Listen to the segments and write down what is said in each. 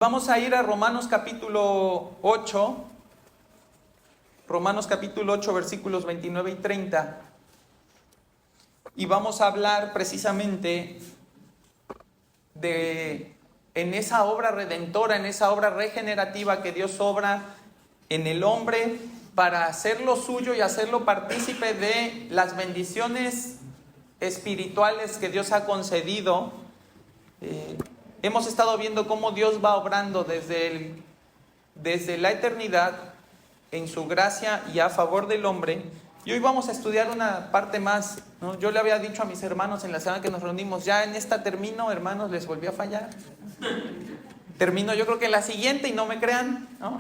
Vamos a ir a Romanos capítulo 8, versículos 29 y 30. Y vamos a hablar precisamente en esa obra redentora, en esa obra regenerativa que Dios obra en el hombre para hacerlo suyo y hacerlo partícipe de las bendiciones espirituales que Dios ha concedido. Hemos estado viendo cómo Dios va obrando desde la eternidad en su gracia y a favor del hombre. Y hoy vamos a estudiar una parte más, ¿no? Yo le había dicho a mis hermanos en la semana que nos reunimos, ya en esta termino, hermanos, les volví a fallar. Termino yo creo que la siguiente y no me crean, ¿no?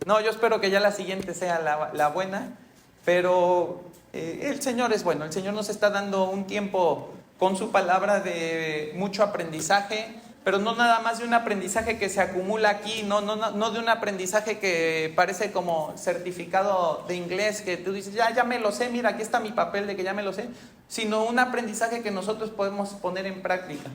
No, yo espero que ya la siguiente sea la buena, pero el Señor es bueno, el Señor nos está dando un tiempo con su palabra de mucho aprendizaje, pero no nada más de un aprendizaje que se acumula aquí, no de un aprendizaje que parece como certificado de inglés, que tú dices, ya me lo sé, mira, aquí está mi papel de que ya me lo sé, sino un aprendizaje que nosotros podemos poner en práctica,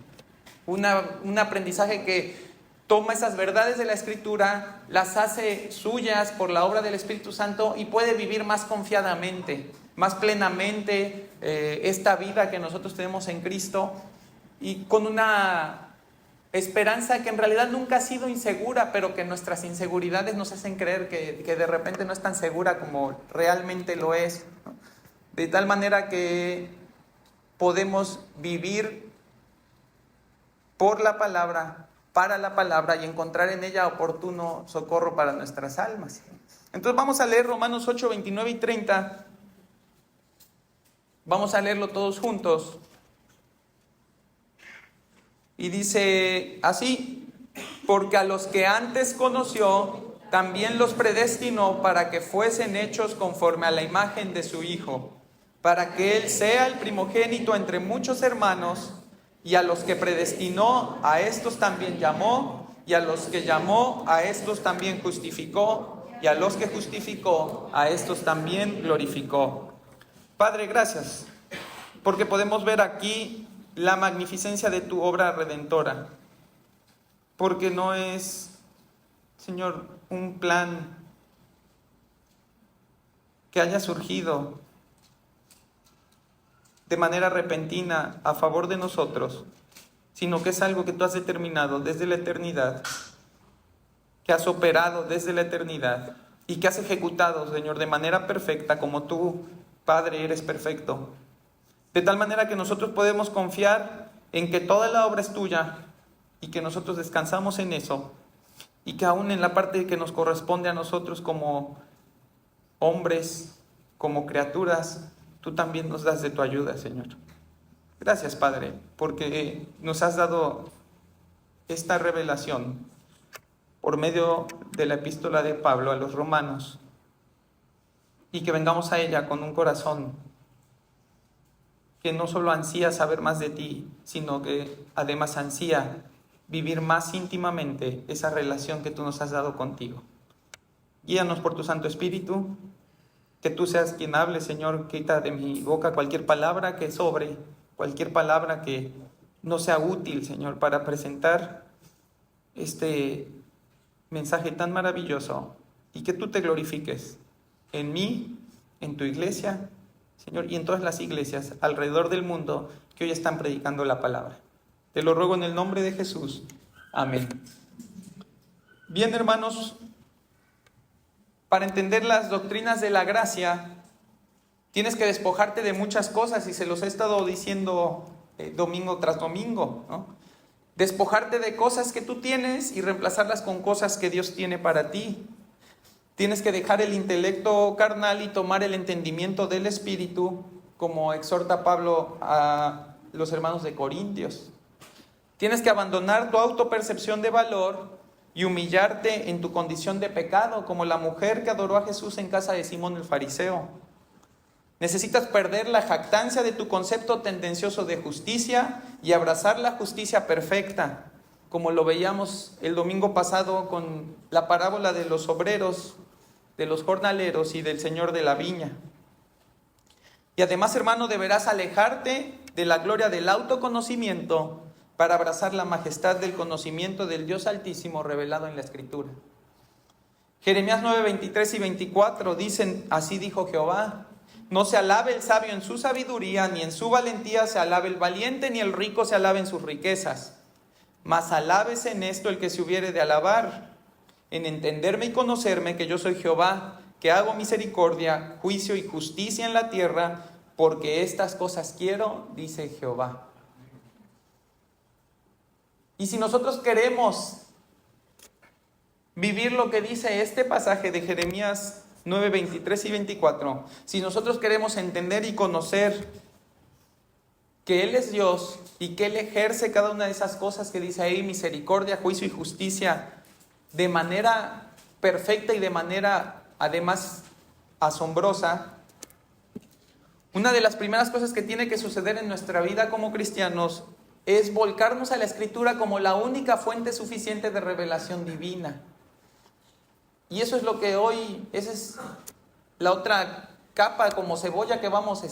un aprendizaje que toma esas verdades de la Escritura, las hace suyas por la obra del Espíritu Santo y puede vivir más confiadamente, más plenamente esta vida que nosotros tenemos en Cristo y con una esperanza que en realidad nunca ha sido insegura, pero que nuestras inseguridades nos hacen creer que de repente no es tan segura como realmente lo es, ¿no? De tal manera que podemos vivir por la palabra, para la palabra y encontrar en ella oportuno socorro para nuestras almas. Entonces vamos a leer Romanos 8, 29 y 30. Vamos a leerlo todos juntos. Y dice así: porque a los que antes conoció, también los predestinó para que fuesen hechos conforme a la imagen de su Hijo, para que Él sea el primogénito entre muchos hermanos. Y a los que predestinó, a estos también llamó, y a los que llamó, a estos también justificó, y a los que justificó, a estos también glorificó. Padre, gracias, porque podemos ver aquí la magnificencia de tu obra redentora, porque no es, Señor, un plan que haya surgido de manera repentina a favor de nosotros, sino que es algo que tú has determinado desde la eternidad, que has operado desde la eternidad y que has ejecutado, Señor, de manera perfecta, como tú, Padre, eres perfecto. De tal manera que nosotros podemos confiar en que toda la obra es tuya y que nosotros descansamos en eso, y que aún en la parte que nos corresponde a nosotros como hombres, como criaturas, tú también nos das de tu ayuda, Señor. Gracias, Padre, porque nos has dado esta revelación por medio de la epístola de Pablo a los romanos, y que vengamos a ella con un corazón que no solo ansía saber más de ti, sino que además ansía vivir más íntimamente esa relación que tú nos has dado contigo. Guíanos por tu Santo Espíritu, que tú seas quien hable, Señor. Quita de mi boca cualquier palabra que sobre, cualquier palabra que no sea útil, Señor, para presentar este mensaje tan maravilloso, y que tú te glorifiques en mí, en tu iglesia, Señor, y en todas las iglesias alrededor del mundo que hoy están predicando la palabra. Te lo ruego en el nombre de Jesús. Amén. Bien, hermanos, para entender las doctrinas de la gracia, tienes que despojarte de muchas cosas, y se los he estado diciendo domingo tras domingo, ¿no? Despojarte de cosas que tú tienes y reemplazarlas con cosas que Dios tiene para ti. Tienes que dejar el intelecto carnal y tomar el entendimiento del Espíritu, como exhorta Pablo a los hermanos de Corintios. Tienes que abandonar tu autopercepción de valor y humillarte en tu condición de pecado, como la mujer que adoró a Jesús en casa de Simón el fariseo. Necesitas perder la jactancia de tu concepto tendencioso de justicia y abrazar la justicia perfecta, como lo veíamos el domingo pasado con la parábola de los obreros, de los jornaleros y del señor de la viña. Y además, hermano, deberás alejarte de la gloria del autoconocimiento para abrazar la majestad del conocimiento del Dios Altísimo revelado en la Escritura. Jeremías 9, 23 y 24 dicen, así dijo Jehová: no se alabe el sabio en su sabiduría, ni en su valentía se alabe el valiente, ni el rico se alabe en sus riquezas. Mas alábese en esto el que se hubiere de alabar, en entenderme y conocerme que yo soy Jehová, que hago misericordia, juicio y justicia en la tierra, porque estas cosas quiero, dice Jehová. Y si nosotros queremos vivir lo que dice este pasaje de Jeremías 9, 23 y 24, si nosotros queremos entender y conocer que Él es Dios y que Él ejerce cada una de esas cosas que dice ahí, misericordia, juicio y justicia, de manera perfecta y de manera además asombrosa, una de las primeras cosas que tiene que suceder en nuestra vida como cristianos es volcarnos a la Escritura como la única fuente suficiente de revelación divina. Y eso es lo que hoy, esa es la otra capa como cebolla que vamos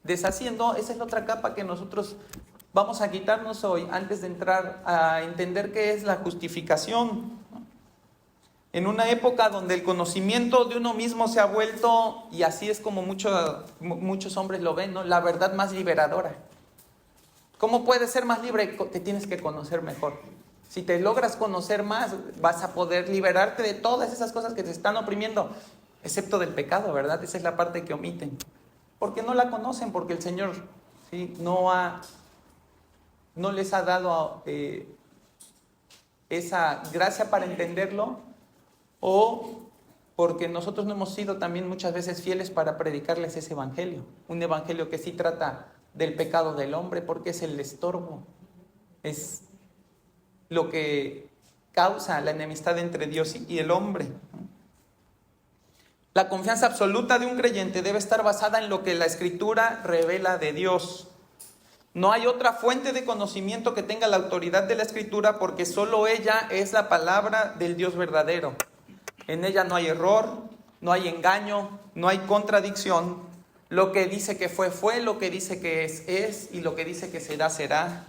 deshaciendo. Esa es la otra capa que nosotros vamos a quitarnos hoy antes de entrar a entender qué es la justificación. En una época donde el conocimiento de uno mismo se ha vuelto, y así es como muchos hombres lo ven, ¿no?, la verdad más liberadora. ¿Cómo puedes ser más libre? Te tienes que conocer mejor. Si te logras conocer más, vas a poder liberarte de todas esas cosas que te están oprimiendo, excepto del pecado, ¿verdad? Esa es la parte que omiten. Porque no la conocen, porque el Señor, ¿sí?, no les ha dado esa gracia para entenderlo, o porque nosotros no hemos sido también muchas veces fieles para predicarles ese evangelio. Un evangelio que sí trata del pecado del hombre, porque es el estorbo, es lo que causa la enemistad entre Dios y el hombre. La confianza absoluta de un creyente debe estar basada en lo que la Escritura revela de Dios. No hay otra fuente de conocimiento que tenga la autoridad de la Escritura, porque solo ella es la palabra del Dios verdadero. En ella no hay error, no hay engaño, no hay contradicción. Lo que dice que fue, lo que dice que es, y lo que dice que será, será.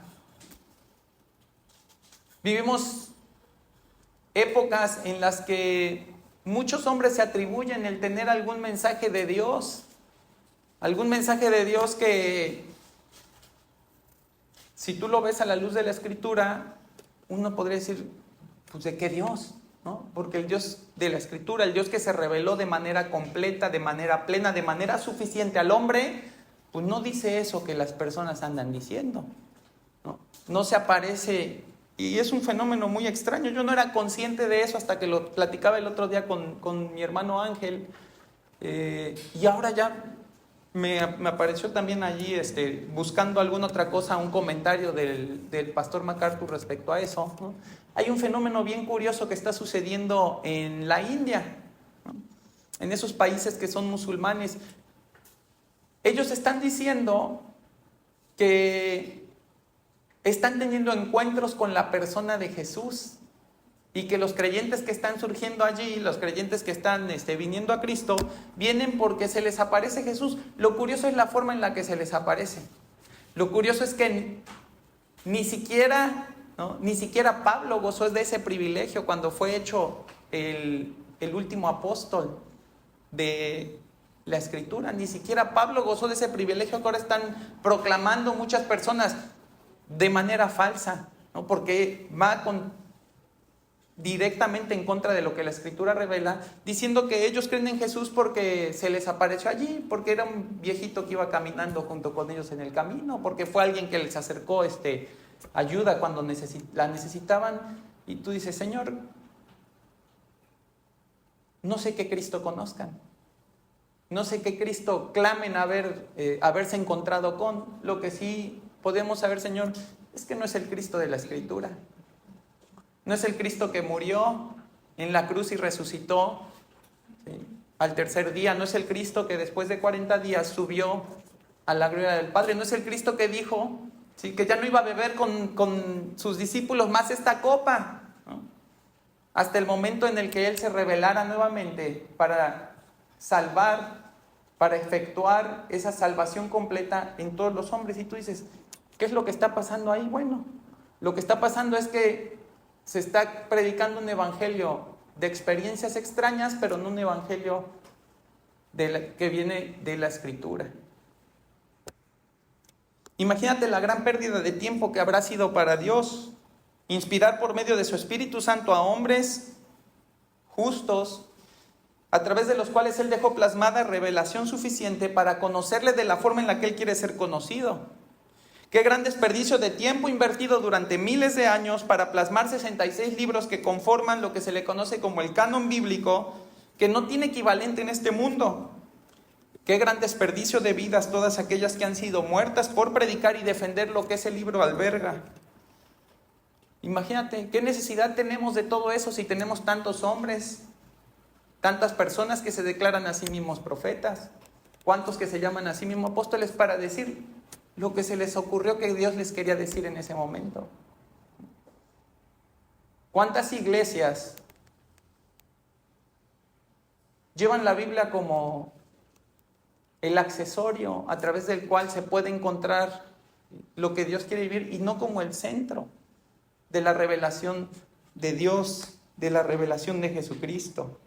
Vivimos épocas en las que muchos hombres se atribuyen el tener algún mensaje de Dios. Algún mensaje de Dios que, si tú lo ves a la luz de la Escritura, uno podría decir, pues ¿de qué Dios? ¿No? Porque el Dios de la Escritura, el Dios que se reveló de manera completa, de manera plena, de manera suficiente al hombre, pues no dice eso que las personas andan diciendo. No se aparece, y es un fenómeno muy extraño. Yo no era consciente de eso hasta que lo platicaba el otro día con mi hermano Ángel, y ahora ya me apareció también allí buscando alguna otra cosa, un comentario del pastor MacArthur respecto a eso, ¿no? Hay un fenómeno bien curioso que está sucediendo en la India, ¿no?, en esos países que son musulmanes. Ellos están diciendo que están teniendo encuentros con la persona de Jesús, y que los creyentes que están surgiendo allí, los creyentes que están viniendo a Cristo, vienen porque se les aparece Jesús. Lo curioso es la forma en la que se les aparece. Lo curioso es que ni siquiera Pablo gozó de ese privilegio cuando fue hecho el último apóstol de la Escritura. Ni siquiera Pablo gozó de ese privilegio que ahora están proclamando muchas personas de manera falsa, ¿no?, porque va directamente en contra de lo que la Escritura revela, diciendo que ellos creen en Jesús porque se les apareció allí, porque era un viejito que iba caminando junto con ellos en el camino, porque fue alguien que les acercó ayuda cuando la necesitaban. Y tú dices, Señor, no sé qué Cristo conozcan, no sé qué Cristo clamen haberse encontrado con. Lo que sí podemos saber, Señor, es que no es el Cristo de la Escritura. No es el Cristo que murió en la cruz y resucitó, ¿sí?, al tercer día. No es el Cristo que después de 40 días subió a la gloria del Padre. No es el Cristo que dijo, ¿sí?, que ya no iba a beber con sus discípulos más esta copa, ¿no?, hasta el momento en el que Él se revelara nuevamente para salvar, para efectuar esa salvación completa en todos los hombres. Y tú dices, ¿Qué es lo que está pasando ahí? Bueno, lo que está pasando es que se está predicando un evangelio de experiencias extrañas, pero no un evangelio que viene de la Escritura. Imagínate la gran pérdida de tiempo que habrá sido para Dios inspirar por medio de su Espíritu Santo a hombres justos, a través de los cuales Él dejó plasmada revelación suficiente para conocerle de la forma en la que Él quiere ser conocido. Qué gran desperdicio de tiempo invertido durante miles de años para plasmar 66 libros que conforman lo que se le conoce como el canon bíblico, que no tiene equivalente en este mundo. Qué gran desperdicio de vidas todas aquellas que han sido muertas por predicar y defender lo que ese libro alberga. Imagínate, ¿qué necesidad tenemos de todo eso si tenemos tantos hombres, tantas personas que se declaran a sí mismos profetas, cuántos que se llaman a sí mismos apóstoles para decir lo que se les ocurrió que Dios les quería decir en ese momento? ¿Cuántas iglesias llevan la Biblia como el accesorio a través del cual se puede encontrar lo que Dios quiere vivir y no como el centro de la revelación de Dios, de la revelación de Jesucristo?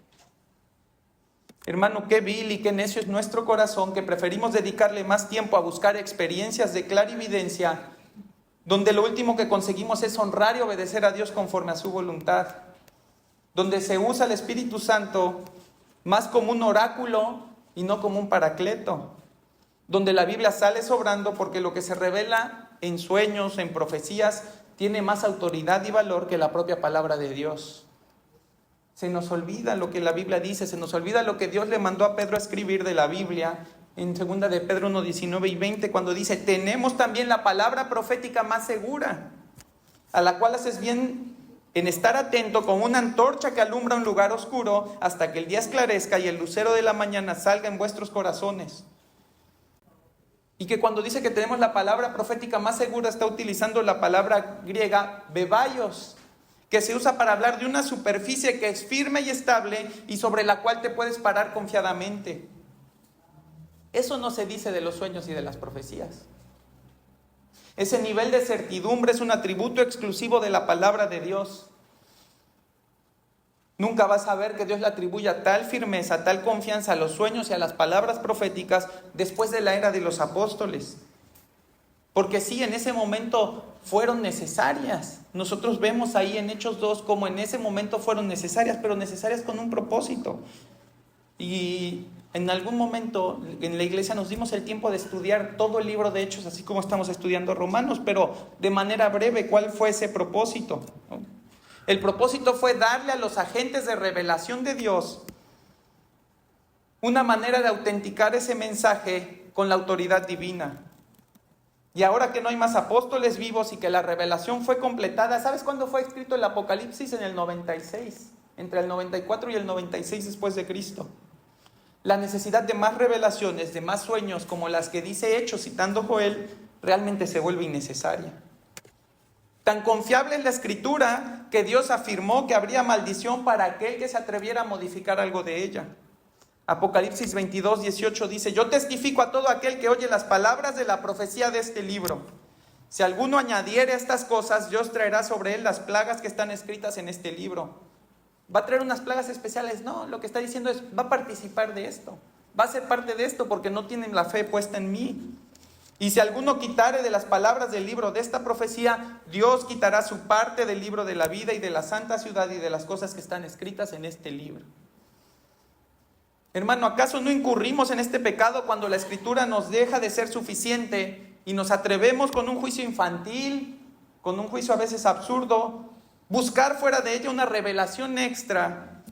Hermano, qué vil y qué necio es nuestro corazón que preferimos dedicarle más tiempo a buscar experiencias de clarividencia, donde lo último que conseguimos es honrar y obedecer a Dios conforme a su voluntad, donde se usa el Espíritu Santo más como un oráculo y no como un paracleto, donde la Biblia sale sobrando porque lo que se revela en sueños, en profecías, tiene más autoridad y valor que la propia palabra de Dios. Se nos olvida lo que la Biblia dice, se nos olvida lo que Dios le mandó a Pedro a escribir de la Biblia en 2 de Pedro 1, 19 y 20, cuando dice: tenemos también la palabra profética más segura, a la cual haces bien en estar atento como una antorcha que alumbra un lugar oscuro hasta que el día esclarezca y el lucero de la mañana salga en vuestros corazones. Y que cuando dice que tenemos la palabra profética más segura, está utilizando la palabra griega bebaios, que se usa para hablar de una superficie que es firme y estable y sobre la cual te puedes parar confiadamente. Eso no se dice de los sueños y de las profecías. Ese nivel de certidumbre es un atributo exclusivo de la palabra de Dios. Nunca vas a ver que Dios le atribuya tal firmeza, tal confianza a los sueños y a las palabras proféticas después de la era de los apóstoles. Porque sí, en ese momento fueron necesarias. Nosotros vemos ahí en Hechos 2 como en ese momento fueron necesarias, pero necesarias con un propósito. Y en algún momento en la iglesia nos dimos el tiempo de estudiar todo el libro de Hechos, así como estamos estudiando Romanos, pero de manera breve, ¿cuál fue ese propósito? El propósito fue darle a los agentes de revelación de Dios una manera de autenticar ese mensaje con la autoridad divina. Y ahora que no hay más apóstoles vivos y que la revelación fue completada, ¿sabes cuándo fue escrito el Apocalipsis? En el 96, entre el 94 y el 96 después de Cristo. La necesidad de más revelaciones, de más sueños, como las que dice Hechos, citando Joel, realmente se vuelve innecesaria. Tan confiable es la Escritura que Dios afirmó que habría maldición para aquel que se atreviera a modificar algo de ella. Apocalipsis 22, 18 dice: yo testifico a todo aquel que oye las palabras de la profecía de este libro. Si alguno añadiere a estas cosas, Dios traerá sobre él las plagas que están escritas en este libro. ¿Va a traer unas plagas especiales? No, lo que está diciendo es: va a participar de esto, va a ser parte de esto porque no tienen la fe puesta en mí. Y si alguno quitare de las palabras del libro de esta profecía, Dios quitará su parte del libro de la vida y de la santa ciudad y de las cosas que están escritas en este libro. Hermano, ¿acaso no incurrimos en este pecado cuando la Escritura nos deja de ser suficiente y nos atrevemos con un juicio infantil, con un juicio a veces absurdo, buscar fuera de ella una revelación extra,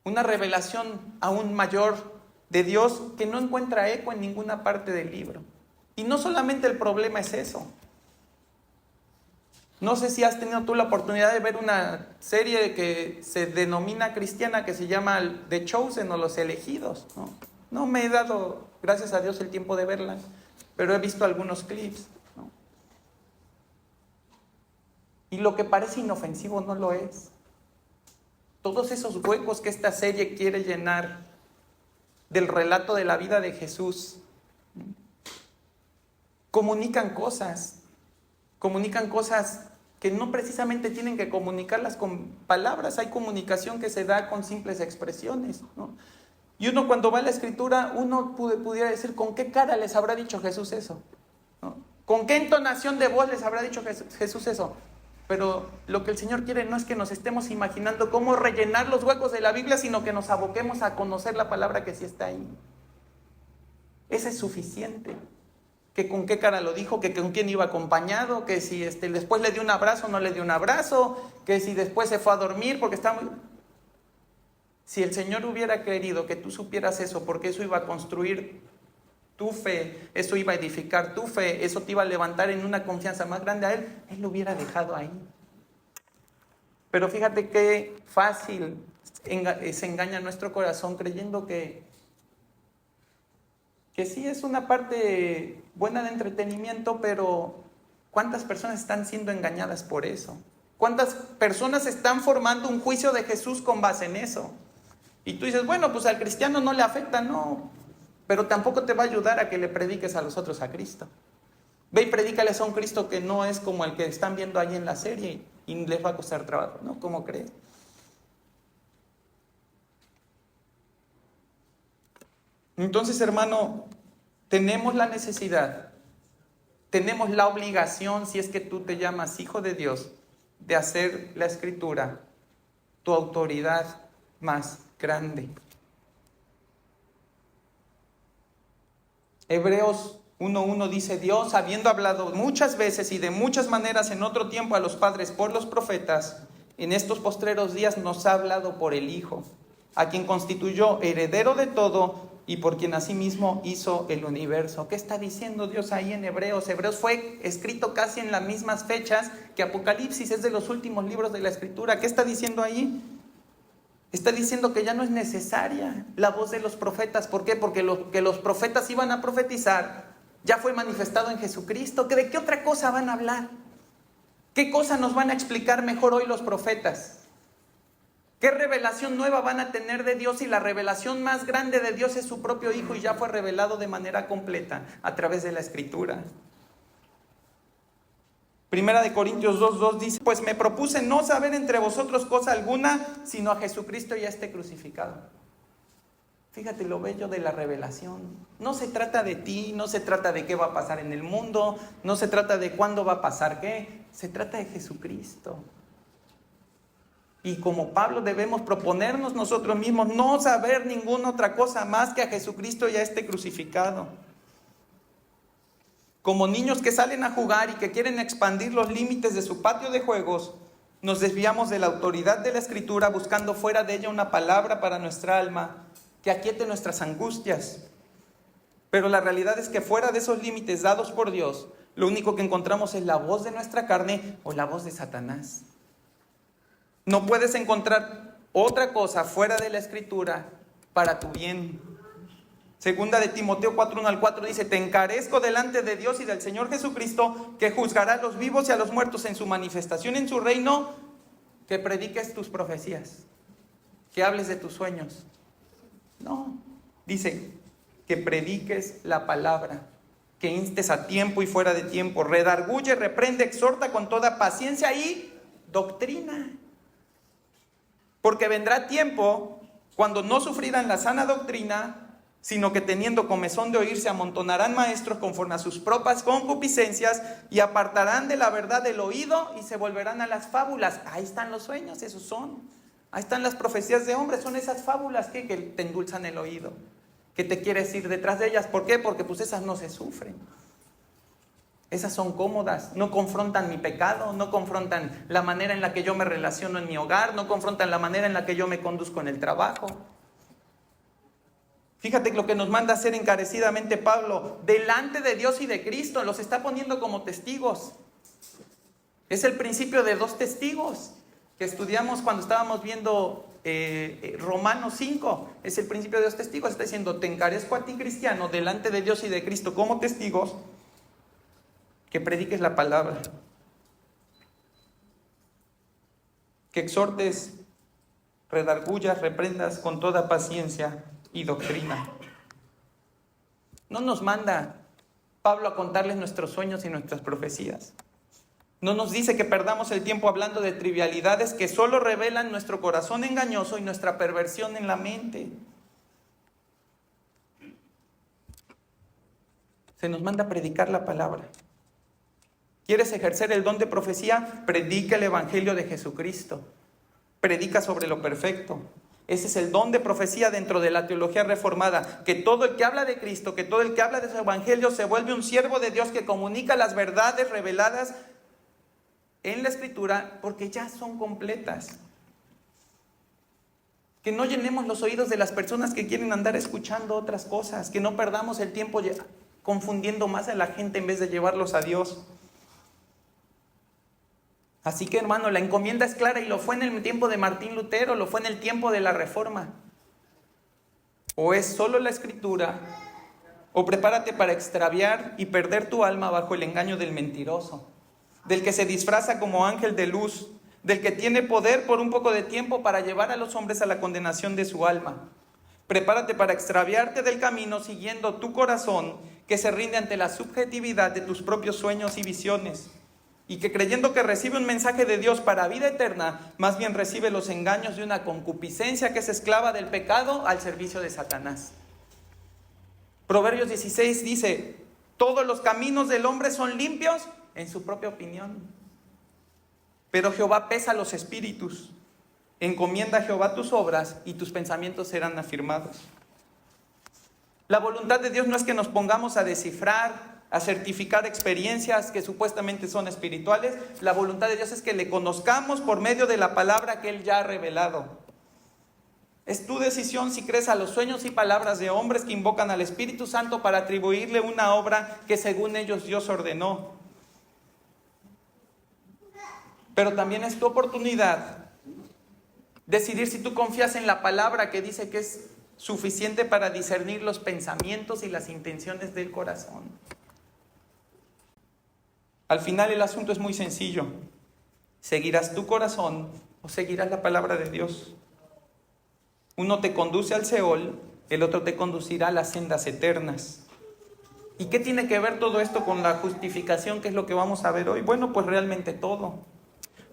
una revelación aún mayor de Dios que no encuentra eco en ninguna parte del libro? Y no solamente el problema es eso. No sé si has tenido tú la oportunidad de ver una serie que se denomina cristiana, que se llama The Chosen o Los Elegidos. No me he dado, gracias a Dios, el tiempo de verla, pero he visto algunos clips, ¿no? Y lo que parece inofensivo no lo es. Todos esos huecos que esta serie quiere llenar del relato de la vida de Jesús comunican cosas que no precisamente tienen que comunicarlas con palabras. Hay comunicación que se da con simples expresiones, ¿no? Y uno cuando va a la Escritura, uno pudiera decir, ¿con qué cara les habrá dicho Jesús eso? ¿No? ¿Con qué entonación de voz les habrá dicho Jesús eso? Pero lo que el Señor quiere no es que nos estemos imaginando cómo rellenar los huecos de la Biblia, sino que nos aboquemos a conocer la palabra que sí está ahí. Ese es suficiente. Que con qué cara lo dijo, que con quién iba acompañado, que si después le dio un abrazo o no le dio un abrazo, que si después se fue a dormir porque estaba muy... Si el Señor hubiera querido que tú supieras eso, porque eso iba a construir tu fe, eso iba a edificar tu fe, eso te iba a levantar en una confianza más grande a Él lo hubiera dejado ahí. Pero fíjate qué fácil se engaña nuestro corazón creyendo que sí es una parte buena de entretenimiento, pero ¿cuántas personas están siendo engañadas por eso? ¿Cuántas personas están formando un juicio de Jesús con base en eso? Y tú dices, bueno, pues al cristiano no le afecta, no, pero tampoco te va a ayudar a que le prediques a los otros a Cristo. Ve y predícales a un Cristo que no es como el que están viendo ahí en la serie y les va a costar trabajo, ¿no? ¿Cómo crees? Entonces, hermano, tenemos la necesidad, tenemos la obligación, si es que tú te llamas hijo de Dios, de hacer la Escritura tu autoridad más grande. Hebreos 1:1 dice, Dios, habiendo hablado muchas veces y de muchas maneras en otro tiempo a los padres por los profetas, en estos postreros días nos ha hablado por el Hijo, a quien constituyó heredero de todo y por quien asimismo hizo el universo. ¿Qué está diciendo Dios ahí en Hebreos? Hebreos fue escrito casi en las mismas fechas que Apocalipsis, es de los últimos libros de la Escritura. ¿Qué está diciendo ahí? Está diciendo que ya no es necesaria la voz de los profetas. ¿Por qué? Porque lo que los profetas iban a profetizar ya fue manifestado en Jesucristo. ¿De qué otra cosa van a hablar? ¿Qué cosa nos van a explicar mejor hoy los profetas? ¿Qué revelación nueva van a tener de Dios? Y la revelación más grande de Dios es su propio Hijo y ya fue revelado de manera completa a través de la Escritura. Primera de Corintios 2:2 dice, pues me propuse no saber entre vosotros cosa alguna, sino a Jesucristo y a este crucificado. Fíjate lo bello de la revelación. No se trata de ti, no se trata de qué va a pasar en el mundo, no se trata de cuándo va a pasar qué, se trata de Jesucristo. Y como Pablo debemos proponernos nosotros mismos no saber ninguna otra cosa más que a Jesucristo y a este crucificado. Como niños que salen a jugar y que quieren expandir los límites de su patio de juegos, nos desviamos de la autoridad de la Escritura buscando fuera de ella una palabra para nuestra alma que aquiete nuestras angustias. Pero la realidad es que fuera de esos límites dados por Dios, lo único que encontramos es la voz de nuestra carne o la voz de Satanás. No puedes encontrar otra cosa fuera de la Escritura para tu bien. Segunda de Timoteo 4:1-4 dice, te encarezco delante de Dios y del Señor Jesucristo, que juzgará a los vivos y a los muertos en su manifestación en su reino, que prediques tus profecías, que hables de tus sueños. No, dice, que prediques la palabra, que instes a tiempo y fuera de tiempo, redarguye, reprende, exhorta con toda paciencia y doctrina. Porque vendrá tiempo cuando no sufrirán la sana doctrina, sino que teniendo comezón de oír se amontonarán maestros conforme a sus propias concupiscencias y apartarán de la verdad el oído y se volverán a las fábulas. Ahí están los sueños, esos son. Ahí están las profecías de hombres, son esas fábulas que te endulzan el oído, que te quieres ir detrás de ellas. ¿Por qué? Porque pues esas no se sufren. Esas son cómodas, no confrontan mi pecado, no confrontan la manera en la que yo me relaciono en mi hogar, no confrontan la manera en la que yo me conduzco en el trabajo. Fíjate lo que nos manda hacer encarecidamente Pablo, delante de Dios y de Cristo, los está poniendo como testigos. Es el principio de dos testigos que estudiamos cuando estábamos viendo Romanos 5. Es el principio de dos testigos, está diciendo, te encarezco a ti, cristiano, delante de Dios y de Cristo como testigos, que prediques la palabra, que exhortes, redargullas, reprendas con toda paciencia y doctrina. No nos manda Pablo a contarles nuestros sueños y nuestras profecías. No nos dice que perdamos el tiempo hablando de trivialidades que solo revelan nuestro corazón engañoso y nuestra perversión en la mente. Se nos manda a predicar la palabra. ¿Quieres ejercer el don de profecía? Predica el Evangelio de Jesucristo. Predica sobre lo perfecto. Ese es el don de profecía dentro de la teología reformada. Que todo el que habla de Cristo, que todo el que habla de su Evangelio se vuelve un siervo de Dios que comunica las verdades reveladas en la Escritura porque ya son completas. Que no llenemos los oídos de las personas que quieren andar escuchando otras cosas. Que no perdamos el tiempo confundiendo más a la gente en vez de llevarlos a Dios. Así que, hermano, la encomienda es clara y lo fue en el tiempo de Martín Lutero, lo fue en el tiempo de la Reforma. O es solo la Escritura, o prepárate para extraviar y perder tu alma bajo el engaño del mentiroso, del que se disfraza como ángel de luz, del que tiene poder por un poco de tiempo para llevar a los hombres a la condenación de su alma. Prepárate para extraviarte del camino siguiendo tu corazón, que se rinde ante la subjetividad de tus propios sueños y visiones. Y que creyendo que recibe un mensaje de Dios para vida eterna, más bien recibe los engaños de una concupiscencia que es esclava del pecado al servicio de Satanás. Proverbios 16 dice, todos los caminos del hombre son limpios en su propia opinión, pero Jehová pesa los espíritus. Encomienda a Jehová tus obras y tus pensamientos serán afirmados. La voluntad de Dios no es que nos pongamos a descifrar, a certificar experiencias que supuestamente son espirituales. La voluntad de Dios es que le conozcamos por medio de la palabra que Él ya ha revelado. Es tu decisión si crees a los sueños y palabras de hombres que invocan al Espíritu Santo para atribuirle una obra que según ellos Dios ordenó. Pero también es tu oportunidad decidir si tú confías en la palabra que dice que es suficiente para discernir los pensamientos y las intenciones del corazón. Al final el asunto es muy sencillo. ¿Seguirás tu corazón o seguirás la palabra de Dios? Uno te conduce al Seol, el otro te conducirá a las sendas eternas. ¿Y qué tiene que ver todo esto con la justificación, que es lo que vamos a ver hoy? Bueno, pues realmente todo.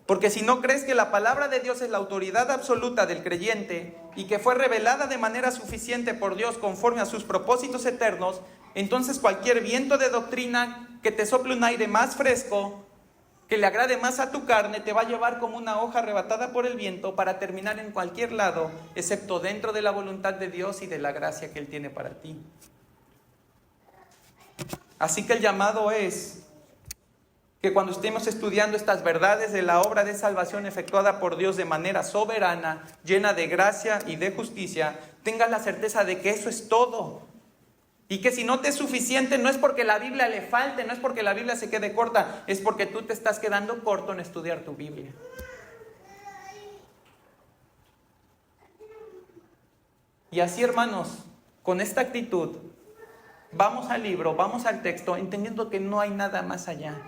Porque si no crees que la palabra de Dios es la autoridad absoluta del creyente y que fue revelada de manera suficiente por Dios conforme a sus propósitos eternos, entonces cualquier viento de doctrina que te sople un aire más fresco, que le agrade más a tu carne, te va a llevar como una hoja arrebatada por el viento para terminar en cualquier lado, excepto dentro de la voluntad de Dios y de la gracia que Él tiene para ti. Así que el llamado es que cuando estemos estudiando estas verdades de la obra de salvación efectuada por Dios de manera soberana, llena de gracia y de justicia, tengas la certeza de que eso es todo. Y que si no te es suficiente, no es porque la Biblia le falte, no es porque la Biblia se quede corta, es porque tú te estás quedando corto en estudiar tu Biblia. Y así, hermanos, con esta actitud, vamos al libro, vamos al texto, entendiendo que no hay nada más allá.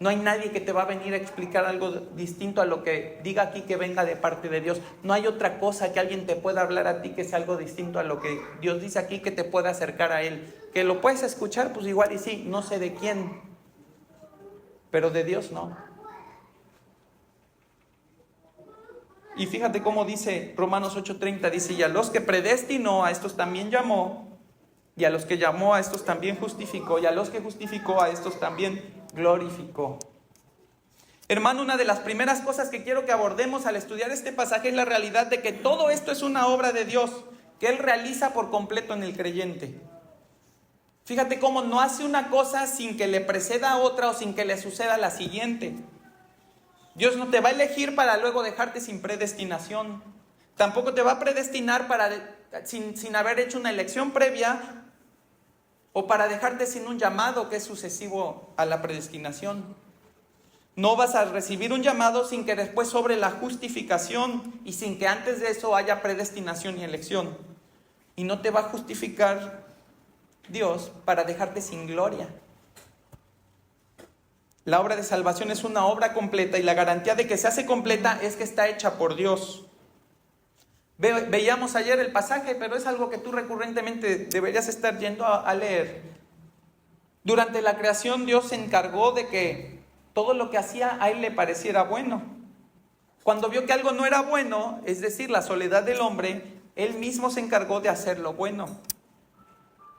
No hay nadie que te va a venir a explicar algo distinto a lo que diga aquí que venga de parte de Dios. No hay otra cosa que alguien te pueda hablar a ti que sea algo distinto a lo que Dios dice aquí que te pueda acercar a Él. Que lo puedes escuchar, pues igual y sí, no sé de quién, pero de Dios no. Y fíjate cómo dice Romanos 8:30, dice, y a los que predestinó, a estos también llamó, y a los que llamó, a estos también justificó, y a los que justificó, a estos también glorificó. Hermano, una de las primeras cosas que quiero que abordemos al estudiar este pasaje es la realidad de que todo esto es una obra de Dios que Él realiza por completo en el creyente. Fíjate cómo no hace una cosa sin que le preceda a otra o sin que le suceda la siguiente. Dios no te va a elegir para luego dejarte sin predestinación. Tampoco te va a predestinar sin haber hecho una elección previa o para dejarte sin un llamado que es sucesivo a la predestinación. No vas a recibir un llamado sin que después sobre la justificación y sin que antes de eso haya predestinación y elección. Y no te va a justificar Dios para dejarte sin gloria. La obra de salvación es una obra completa y la garantía de que se hace completa es que está hecha por Dios. Veíamos ayer el pasaje, pero es algo que tú recurrentemente deberías estar yendo a leer. Durante la creación Dios se encargó de que todo lo que hacía a Él le pareciera bueno. Cuando vio que algo no era bueno, es decir, la soledad del hombre, Él mismo se encargó de hacer lo bueno,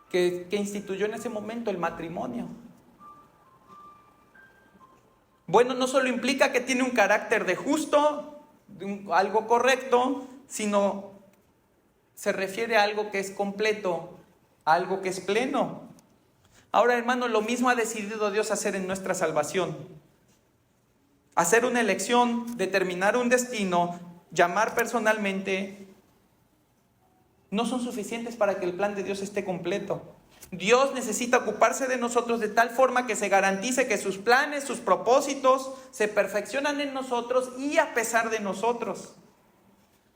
que instituyó en ese momento el matrimonio. Bueno no solo implica que tiene un carácter de justo, algo correcto, sino se refiere a algo que es completo, a algo que es pleno. Ahora, hermano, lo mismo ha decidido Dios hacer en nuestra salvación. Hacer una elección, determinar un destino, llamar personalmente, no son suficientes para que el plan de Dios esté completo. Dios necesita ocuparse de nosotros de tal forma que se garantice que sus planes, sus propósitos se perfeccionan en nosotros y a pesar de nosotros.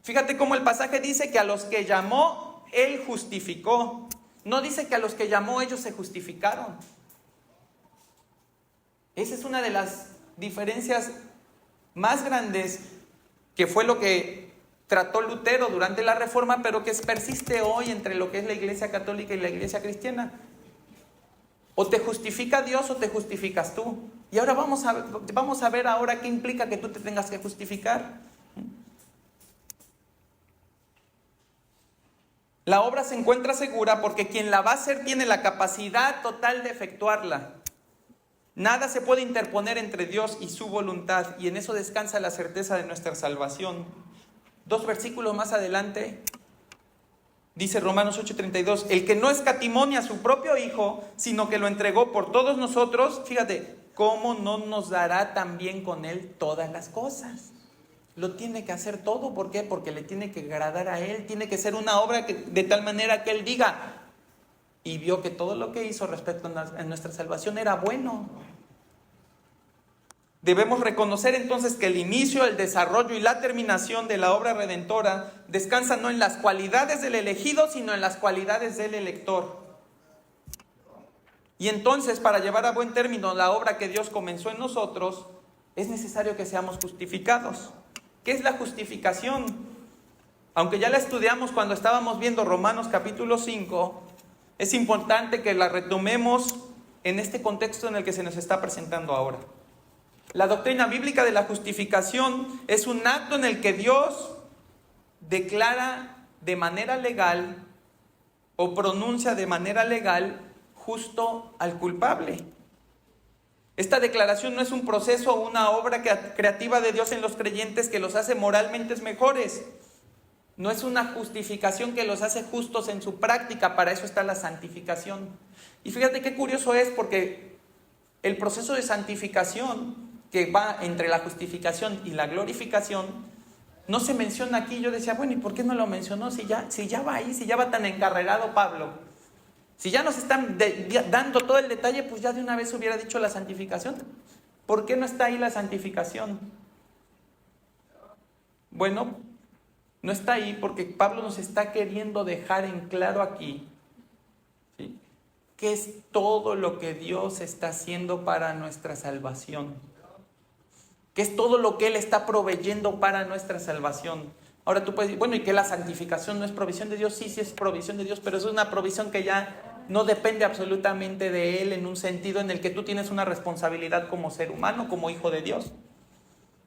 Fíjate cómo el pasaje dice que a los que llamó, Él justificó. No dice que a los que llamó ellos se justificaron. Esa es una de las diferencias más grandes, que fue lo que trató Lutero durante la Reforma, pero que persiste hoy entre lo que es la Iglesia Católica y la Iglesia Cristiana. O te justifica Dios o te justificas tú. Y ahora vamos a ver ahora qué implica que tú te tengas que justificar. La obra se encuentra segura porque quien la va a hacer tiene la capacidad total de efectuarla. Nada se puede interponer entre Dios y su voluntad, y en eso descansa la certeza de nuestra salvación. 2 versículos más adelante, dice Romanos 8:32, el que no escatimó a su propio Hijo, sino que lo entregó por todos nosotros, fíjate, ¿cómo no nos dará también con Él todas las cosas? Lo tiene que hacer todo, ¿por qué? Porque le tiene que agradar a Él, tiene que ser una obra de tal manera que Él diga, y vio que todo lo que hizo respecto a nuestra salvación era bueno. Debemos reconocer entonces que el inicio, el desarrollo y la terminación de la obra redentora descansan no en las cualidades del elegido, sino en las cualidades del elector. Y entonces, para llevar a buen término la obra que Dios comenzó en nosotros, es necesario que seamos justificados. ¿Qué es la justificación? Aunque ya la estudiamos cuando estábamos viendo Romanos capítulo 5, es importante que la retomemos en este contexto en el que se nos está presentando ahora. La doctrina bíblica de la justificación es un acto en el que Dios declara de manera legal o pronuncia de manera legal justo al culpable. Esta declaración no es un proceso o una obra creativa de Dios en los creyentes que los hace moralmente mejores. No es una justificación que los hace justos en su práctica, para eso está la santificación. Y fíjate qué curioso es, porque el proceso de santificación que va entre la justificación y la glorificación no se menciona aquí. Yo decía, bueno, ¿y por qué no lo mencionó? Si ya va ahí, si ya va tan encarregado Pablo. Si ya nos están dando todo el detalle, pues ya de una vez hubiera dicho la santificación. ¿Por qué no está ahí la santificación? Bueno, no está ahí porque Pablo nos está queriendo dejar en claro aquí, ¿sí?, que es todo lo que Dios está haciendo para nuestra salvación. Que es todo lo que Él está proveyendo para nuestra salvación. Ahora tú puedes decir, bueno, ¿y que la santificación no es provisión de Dios? Sí, sí es provisión de Dios, pero es una provisión que ya no depende absolutamente de Él, en un sentido en el que tú tienes una responsabilidad como ser humano, como hijo de Dios.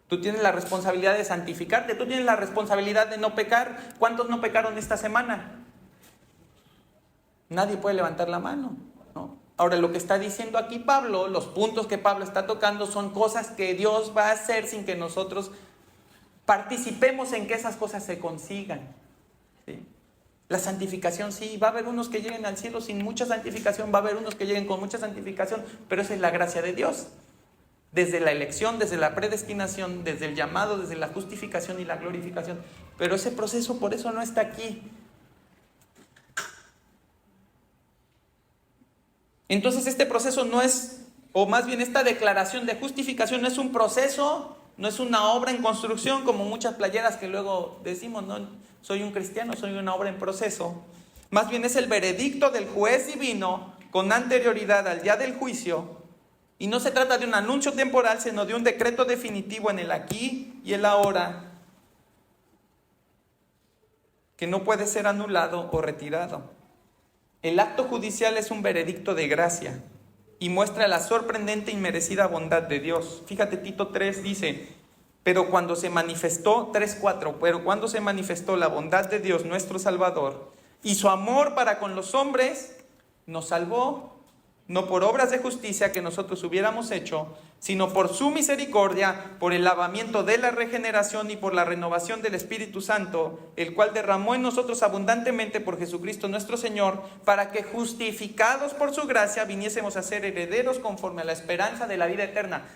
Tú tienes la responsabilidad de santificarte, tú tienes la responsabilidad de no pecar. ¿Cuántos no pecaron esta semana? Nadie puede levantar la mano, ¿no? Ahora, lo que está diciendo aquí Pablo, los puntos que Pablo está tocando son cosas que Dios va a hacer sin que nosotros participemos en que esas cosas se consigan, ¿sí? La santificación, sí, va a haber unos que lleguen al cielo sin mucha santificación, va a haber unos que lleguen con mucha santificación, pero esa es la gracia de Dios. Desde la elección, desde la predestinación, desde el llamado, desde la justificación y la glorificación. Pero ese proceso por eso no está aquí. Entonces este proceso no es, o más bien esta declaración de justificación no es un proceso, no es una obra en construcción como muchas playeras que luego decimos, no, soy un cristiano, soy una obra en proceso. Más bien es el veredicto del juez divino con anterioridad al día del juicio. Y no se trata de un anuncio temporal, sino de un decreto definitivo en el aquí y el ahora, que no puede ser anulado o retirado. El acto judicial es un veredicto de gracia. y muestra la sorprendente y merecida bondad de Dios. Fíjate, Tito 3 dice, pero cuando se manifestó, 3:4, pero cuando se manifestó la bondad de Dios nuestro Salvador y su amor para con los hombres, nos salvó, no por obras de justicia que nosotros hubiéramos hecho, sino por su misericordia, por el lavamiento de la regeneración y por la renovación del Espíritu Santo, el cual derramó en nosotros abundantemente por Jesucristo nuestro Señor, para que justificados por su gracia viniésemos a ser herederos conforme a la esperanza de la vida eterna.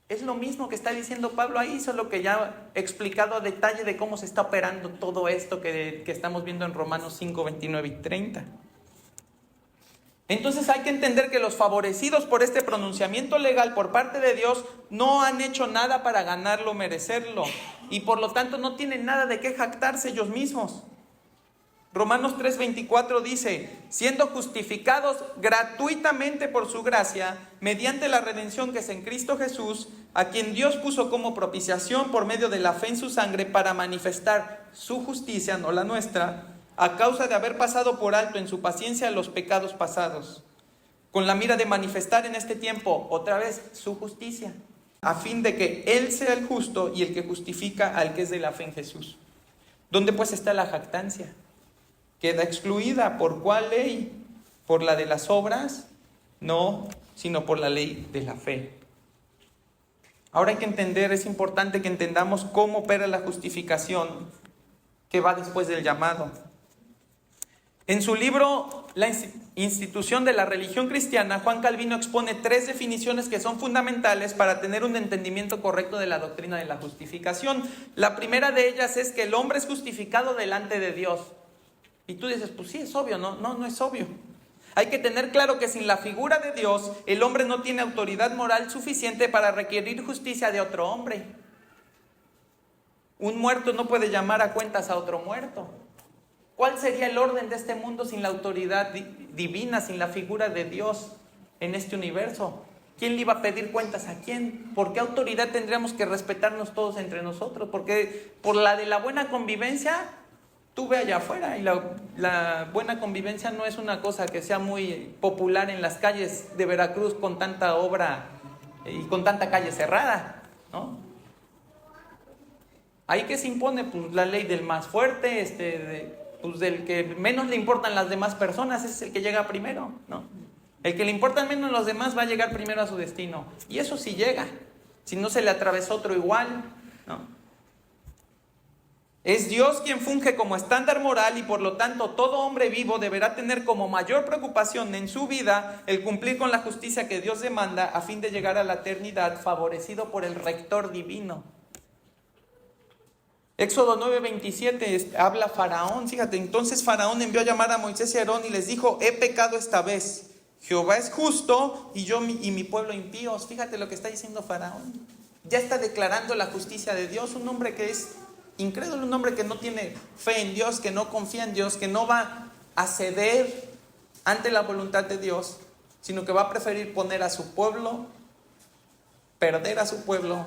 Es lo mismo que está diciendo Pablo ahí, solo que ya he explicado a detalle de cómo se está operando todo esto que estamos viendo en Romanos 5, 29 y 30. Entonces hay que entender que los favorecidos por este pronunciamiento legal por parte de Dios no han hecho nada para ganarlo o merecerlo, y por lo tanto no tienen nada de qué jactarse ellos mismos. Romanos 3:24 dice, siendo justificados gratuitamente por su gracia, mediante la redención que es en Cristo Jesús, a quien Dios puso como propiciación por medio de la fe en su sangre para manifestar su justicia, no la nuestra, a causa de haber pasado por alto en su paciencia los pecados pasados, con la mira de manifestar en este tiempo otra vez su justicia, a fin de que Él sea el justo y el que justifica al que es de la fe en Jesús. ¿Dónde pues está la jactancia? ¿Queda excluida por cuál ley? ¿Por la de las obras? No, sino por la ley de la fe. Ahora hay que entender, es importante que entendamos cómo opera la justificación que va después del llamado. En su libro La institución de la religión cristiana, Juan Calvino expone 3 definiciones que son fundamentales para tener un entendimiento correcto de la doctrina de la justificación. La primera de ellas es que el hombre es justificado delante de Dios. Y tú dices, pues sí, es obvio. No es obvio. Hay que tener claro que sin la figura de Dios, el hombre no tiene autoridad moral suficiente para requerir justicia de otro hombre. Un muerto no puede llamar a cuentas a otro muerto. ¿Cuál sería el orden de este mundo sin la autoridad divina, sin la figura de Dios en este universo? ¿Quién le iba a pedir cuentas a quién? ¿Por qué autoridad tendríamos que respetarnos todos entre nosotros? Porque por la de la buena convivencia, tú ve allá afuera, y la buena convivencia no es una cosa que sea muy popular en las calles de Veracruz con tanta obra y con tanta calle cerrada, ¿no? Ahí que se impone, pues, la ley del más fuerte, pues del que menos le importan las demás personas, ese es el que llega primero, ¿no? El que le importan menos los demás va a llegar primero a su destino. Y eso sí llega, si no se le atravesó otro igual, ¿no? Es Dios quien funge como estándar moral y por lo tanto todo hombre vivo deberá tener como mayor preocupación en su vida el cumplir con la justicia que Dios demanda a fin de llegar a la eternidad favorecido por el rector divino. Éxodo 9:27 habla Faraón, fíjate, entonces Faraón envió a llamar a Moisés y a Aarón y les dijo, he pecado esta vez, Jehová es justo y yo y mi pueblo impíos. Fíjate lo que está diciendo Faraón, ya está declarando la justicia de Dios, un hombre que es incrédulo, un hombre que no tiene fe en Dios, que no confía en Dios, que no va a ceder ante la voluntad de Dios, sino que va a preferir poner a su pueblo, perder a su pueblo,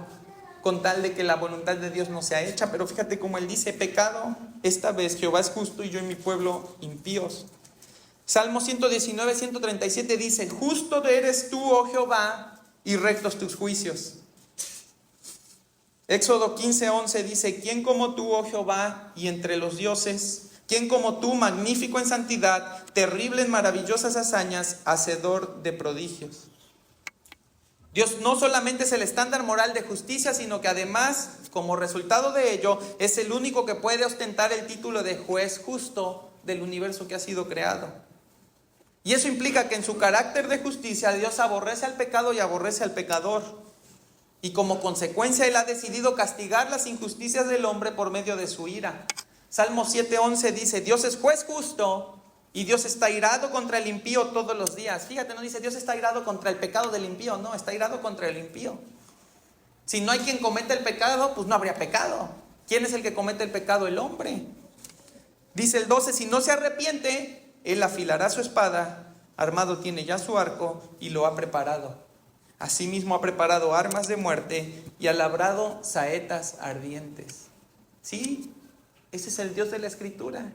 con tal de que la voluntad de Dios no sea hecha. Pero fíjate cómo él dice, pecado, esta vez Jehová es justo y yo y mi pueblo impíos. Salmo 119, 137 dice, justo eres tú, oh Jehová, y rectos tus juicios. Éxodo 15:11 dice, ¿quién como tú, oh Jehová, y entre los dioses? ¿Quién como tú, magnífico en santidad, terrible en maravillosas hazañas, hacedor de prodigios? Dios no solamente es el estándar moral de justicia, sino que además, como resultado de ello, es el único que puede ostentar el título de juez justo del universo que ha sido creado. Y eso implica que en su carácter de justicia, Dios aborrece al pecado y aborrece al pecador. Y como consecuencia, Él ha decidido castigar las injusticias del hombre por medio de su ira. Salmo 7:11 dice, Dios es juez justo y Dios está irado contra el impío todos los días. Fíjate, no dice Dios está irado contra el pecado del impío, no, está irado contra el impío. Si no hay quien cometa el pecado, pues no habría pecado. ¿Quién es el que comete el pecado? El hombre. Dice el 12, si no se arrepiente, Él afilará su espada, armado tiene ya su arco y lo ha preparado. Asimismo ha preparado armas de muerte y ha labrado saetas ardientes. Sí, ese es el Dios de la Escritura.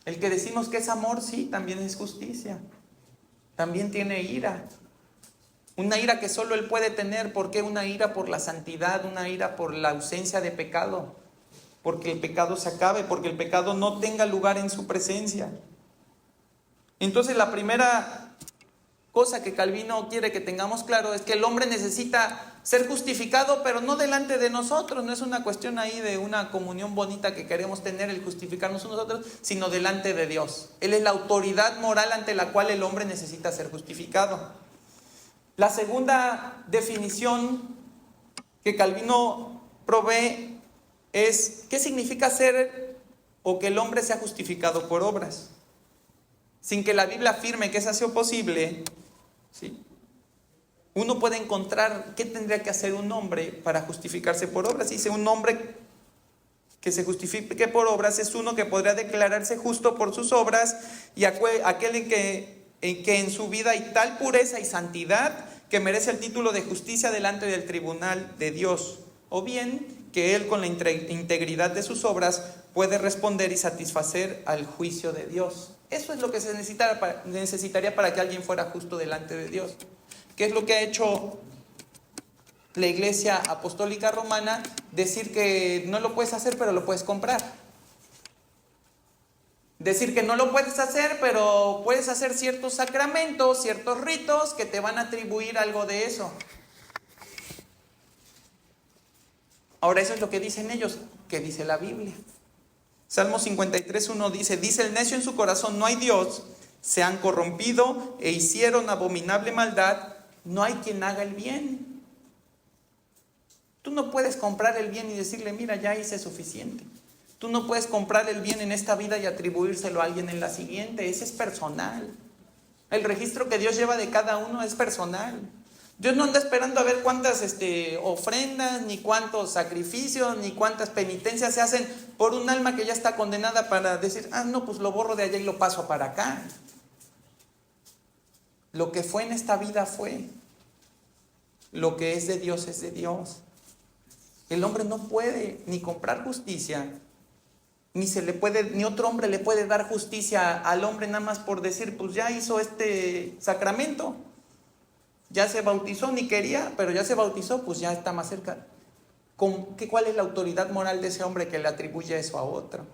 El que decimos que es amor, sí, también es justicia. también tiene ira. Una ira que solo Él puede tener. ¿Por qué? Una ira por la santidad, una ira por la ausencia de pecado. Porque el pecado se acabe, porque el pecado no tenga lugar en su presencia. Entonces la primera cosa que Calvino quiere que tengamos claro es que el hombre necesita ser justificado, pero no delante de nosotros. No es una cuestión ahí de una comunión bonita que queremos tener, el justificarnos nosotros, sino delante de Dios. Él es la autoridad moral ante la cual el hombre necesita ser justificado. La segunda definición que Calvino provee es ¿qué significa ser o que el hombre sea justificado por obras? Sin que la Biblia afirme que eso sea posible, ¿sí? Uno puede encontrar qué tendría que hacer un hombre para justificarse por obras. Dice, un hombre que se justifique por obras es uno que podría declararse justo por sus obras y aquel en que en su vida hay tal pureza y santidad que merece el título de justicia delante del tribunal de Dios. O bien que él con la integridad de sus obras puede responder y satisfacer al juicio de Dios. Eso es lo que se necesitaría para que alguien fuera justo delante de Dios. ¿Qué es lo que ha hecho la Iglesia Apostólica Romana? Decir que no lo puedes hacer, pero lo puedes comprar. Decir que no lo puedes hacer, pero puedes hacer ciertos sacramentos, ciertos ritos que te van a atribuir algo de eso. Ahora eso es lo que dicen ellos. ¿Qué dice la Biblia? Salmo 53:1 dice el necio en su corazón, no hay Dios, se han corrompido e hicieron abominable maldad, no hay quien haga el bien. Tú no puedes comprar el bien y decirle, mira, ya hice suficiente. Tú no puedes comprar el bien en esta vida y atribuírselo a alguien en la siguiente. Ese es personal. El registro que Dios lleva de cada uno es personal. Dios no anda esperando a ver cuántas ofrendas, ni cuántos sacrificios, ni cuántas penitencias se hacen por un alma que ya está condenada para decir, no, pues lo borro de allá y lo paso para acá. Lo que fue en esta vida fue. Lo que es de Dios es de Dios. El hombre no puede ni comprar justicia, ni otro hombre le puede dar justicia al hombre nada más por decir, pues ya hizo este sacramento. Ya se bautizó, ni quería, pero ya se bautizó, pues ya está más cerca. ¿Cuál es la autoridad moral de ese hombre que le atribuye eso a otro?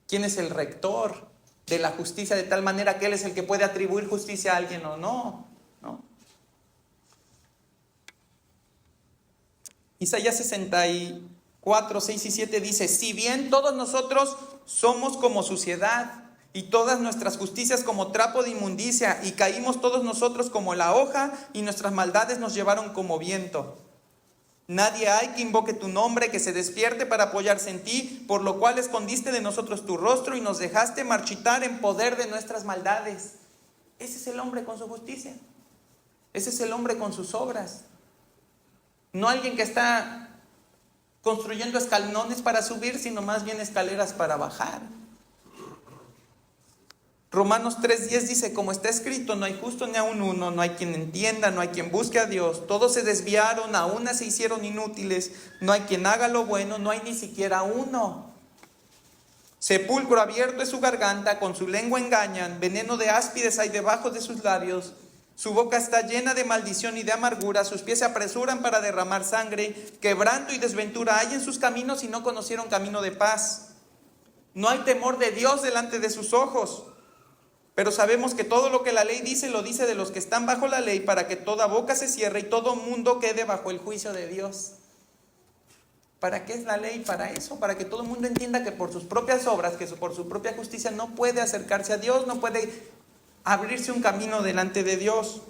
¿Quién es el rector de la justicia de tal manera que él es el que puede atribuir justicia a alguien o no? ¿No? Isaías 64, 6 y 7 dice, si bien todos nosotros somos como suciedad, y todas nuestras justicias como trapo de inmundicia, y caímos todos nosotros como la hoja, y nuestras maldades nos llevaron como viento. Nadie hay que invoque tu nombre, que se despierte para apoyarse en ti, por lo cual escondiste de nosotros tu rostro y nos dejaste marchitar en poder de nuestras maldades. Ese es el hombre con su justicia. Ese es el hombre con sus obras. No alguien que está construyendo escalones para subir, sino más bien escaleras para bajar. Romanos 3:10 dice, como está escrito, no hay justo ni aun uno, no hay quien entienda, no hay quien busque a Dios. Todos se desviaron, a una se hicieron inútiles, no hay quien haga lo bueno, no hay ni siquiera uno. Sepulcro abierto es su garganta, con su lengua engañan, veneno de áspides hay debajo de sus labios. Su boca está llena de maldición y de amargura, sus pies se apresuran para derramar sangre, quebranto y desventura hay en sus caminos y no conocieron camino de paz. No hay temor de Dios delante de sus ojos. Pero sabemos que todo lo que la ley dice, lo dice de los que están bajo la ley, para que toda boca se cierre y todo mundo quede bajo el juicio de Dios. ¿Para qué es la ley? Para eso, para que todo el mundo entienda que por sus propias obras, que por su propia justicia no puede acercarse a Dios, no puede abrirse un camino delante de Dios.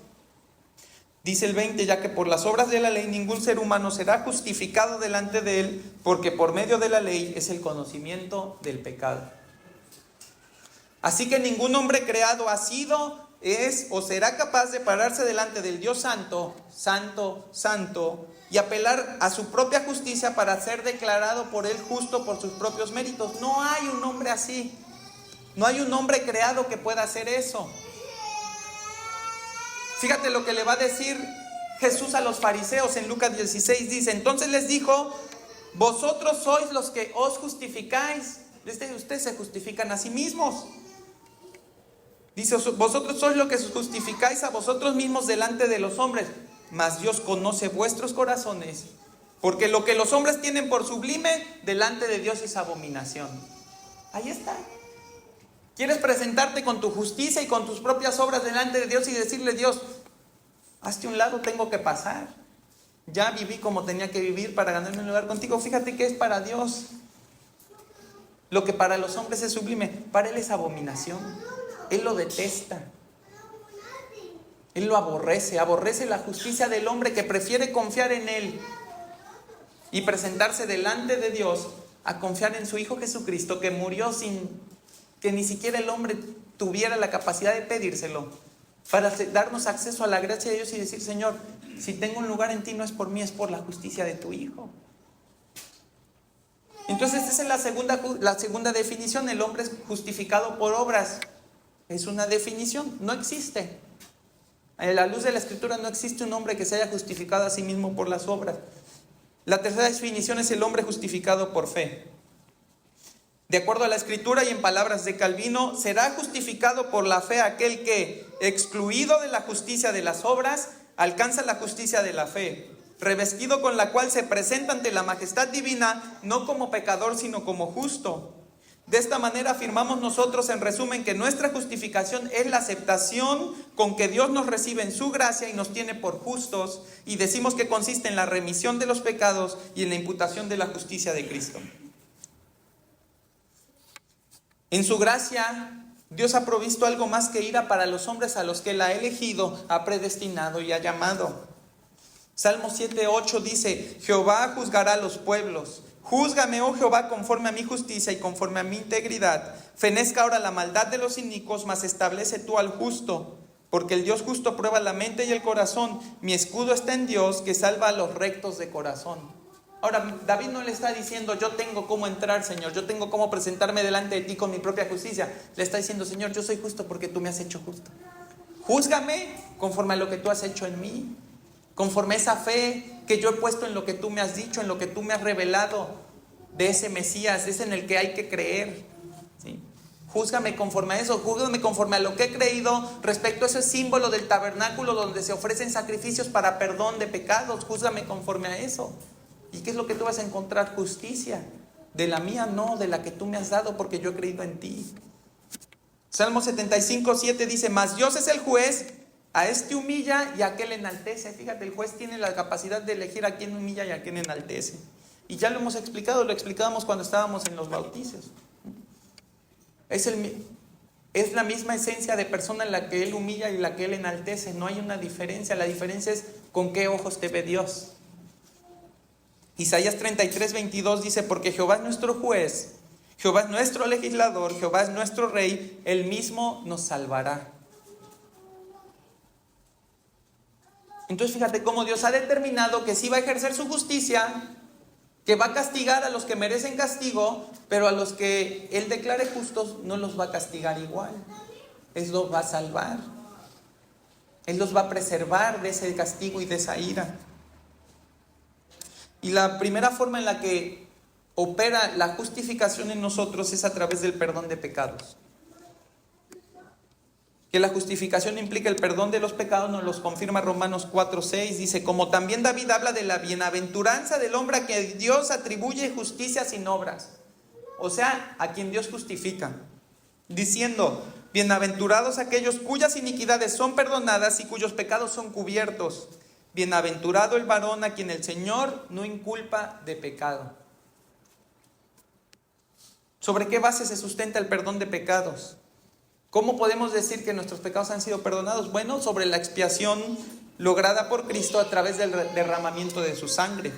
Dice el 20, ya que por las obras de la ley ningún ser humano será justificado delante de él, porque por medio de la ley es el conocimiento del pecado. Así que ningún hombre creado ha sido, es o será capaz de pararse delante del Dios santo, santo, santo, y apelar a su propia justicia para ser declarado por él justo por sus propios méritos. No hay un hombre así. No hay un hombre creado que pueda hacer eso. Fíjate lo que le va a decir Jesús a los fariseos en Lucas 16. Dice, entonces les dijo, vosotros sois los que os justificáis. Ustedes se justifican a sí mismos. Dice, vosotros sois lo que justificáis a vosotros mismos delante de los hombres, mas Dios conoce vuestros corazones, porque lo que los hombres tienen por sublime, delante de Dios es abominación. Ahí está. ¿Quieres presentarte con tu justicia y con tus propias obras delante de Dios y decirle, Dios, hazte un lado, tengo que pasar? Ya viví como tenía que vivir para ganarme un lugar contigo. Fíjate que es para Dios lo que para los hombres es sublime, para Él es abominación. Él lo detesta. Él lo aborrece. Aborrece la justicia del hombre que prefiere confiar en Él y presentarse delante de Dios a confiar en su Hijo Jesucristo, que murió sin que ni siquiera el hombre tuviera la capacidad de pedírselo, para darnos acceso a la gracia de Dios y decir, Señor, si tengo un lugar en ti no es por mí, es por la justicia de tu Hijo. Entonces esa es la segunda definición. El hombre es justificado por obras. Es una definición, no existe. A la luz de la Escritura no existe un hombre que se haya justificado a sí mismo por las obras. La tercera definición es el hombre justificado por fe. De acuerdo a la Escritura y en palabras de Calvino, será justificado por la fe aquel que, excluido de la justicia de las obras, alcanza la justicia de la fe, revestido con la cual se presenta ante la majestad divina, no como pecador, sino como justo. De esta manera afirmamos nosotros, en resumen, que nuestra justificación es la aceptación con que Dios nos recibe en su gracia y nos tiene por justos, y decimos que consiste en la remisión de los pecados y en la imputación de la justicia de Cristo. En su gracia, Dios ha provisto algo más que ira para los hombres a los que Él ha elegido, ha predestinado y ha llamado. Salmo 7:8 dice, Jehová juzgará a los pueblos. Júzgame, oh Jehová, conforme a mi justicia y conforme a mi integridad. Fenezca ahora la maldad de los inicuos, mas establece tú al justo. Porque el Dios justo prueba la mente y el corazón. Mi escudo está en Dios, que salva a los rectos de corazón. Ahora, David no le está diciendo, yo tengo cómo entrar, Señor. Yo tengo cómo presentarme delante de ti con mi propia justicia. Le está diciendo, Señor, yo soy justo porque tú me has hecho justo. Júzgame conforme a lo que tú has hecho en mí. Conforme a esa fe que yo he puesto en lo que tú me has dicho, en lo que tú me has revelado de ese Mesías, es en el que hay que creer, ¿sí? Júzgame conforme a eso, júzgame conforme a lo que he creído respecto a ese símbolo del tabernáculo donde se ofrecen sacrificios para perdón de pecados. Júzgame conforme a eso. ¿Y qué es lo que tú vas a encontrar? Justicia. De la mía no, de la que tú me has dado, porque yo he creído en ti. Salmo 75:7 dice, mas Dios es el juez. A este humilla y a aquel enaltece. Fíjate, el juez tiene la capacidad de elegir a quién humilla y a quién enaltece. Y ya lo hemos explicado, lo explicábamos cuando estábamos en los bautizos. Es la misma esencia de persona en la que Él humilla y la que Él enaltece. No hay una diferencia. La diferencia es con qué ojos te ve Dios. Isaías 33:22 dice, porque Jehová es nuestro juez, Jehová es nuestro legislador, Jehová es nuestro rey, Él mismo nos salvará. Entonces fíjate cómo Dios ha determinado que sí va a ejercer su justicia, que va a castigar a los que merecen castigo, pero a los que Él declare justos no los va a castigar igual. Él los va a salvar. Él los va a preservar de ese castigo y de esa ira. Y la primera forma en la que opera la justificación en nosotros es a través del perdón de pecados. Que la justificación implica el perdón de los pecados, nos los confirma Romanos 4:6. Dice, como también David habla de la bienaventuranza del hombre a quien Dios atribuye justicia sin obras. O sea, a quien Dios justifica. Diciendo, bienaventurados aquellos cuyas iniquidades son perdonadas y cuyos pecados son cubiertos. Bienaventurado el varón a quien el Señor no inculpa de pecado. ¿Sobre qué base se sustenta el perdón de pecados? ¿Cómo podemos decir que nuestros pecados han sido perdonados? Bueno, sobre la expiación lograda por Cristo a través del derramamiento de su sangre.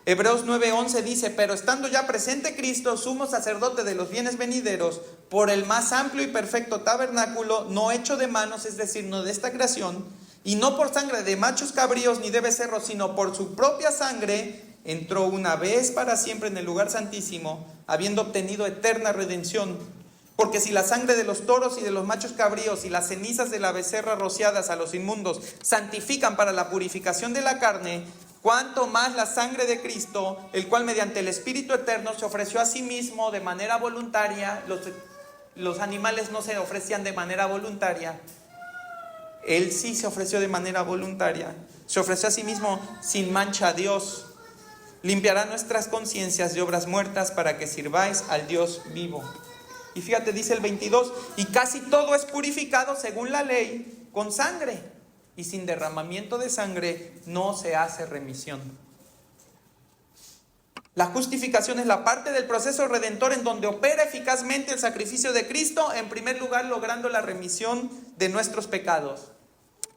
Hebreos 9:11 dice, pero estando ya presente Cristo, sumo sacerdote de los bienes venideros, por el más amplio y perfecto tabernáculo, no hecho de manos, es decir, no de esta creación, y no por sangre de machos cabríos ni de becerros, sino por su propia sangre, entró una vez para siempre en el lugar santísimo, habiendo obtenido eterna redención. Porque si la sangre de los toros y de los machos cabríos y las cenizas de la becerra rociadas a los inmundos santifican para la purificación de la carne, cuánto más la sangre de Cristo, el cual mediante el Espíritu Eterno se ofreció a sí mismo de manera voluntaria, los animales no se ofrecían de manera voluntaria, Él sí se ofreció de manera voluntaria. Se ofreció a sí mismo sin mancha a Dios. Limpiará nuestras conciencias de obras muertas para que sirváis al Dios vivo. Y fíjate, dice el 22, y casi todo es purificado según la ley con sangre, y sin derramamiento de sangre no se hace remisión. La justificación es la parte del proceso redentor en donde opera eficazmente el sacrificio de Cristo, en primer lugar logrando la remisión de nuestros pecados.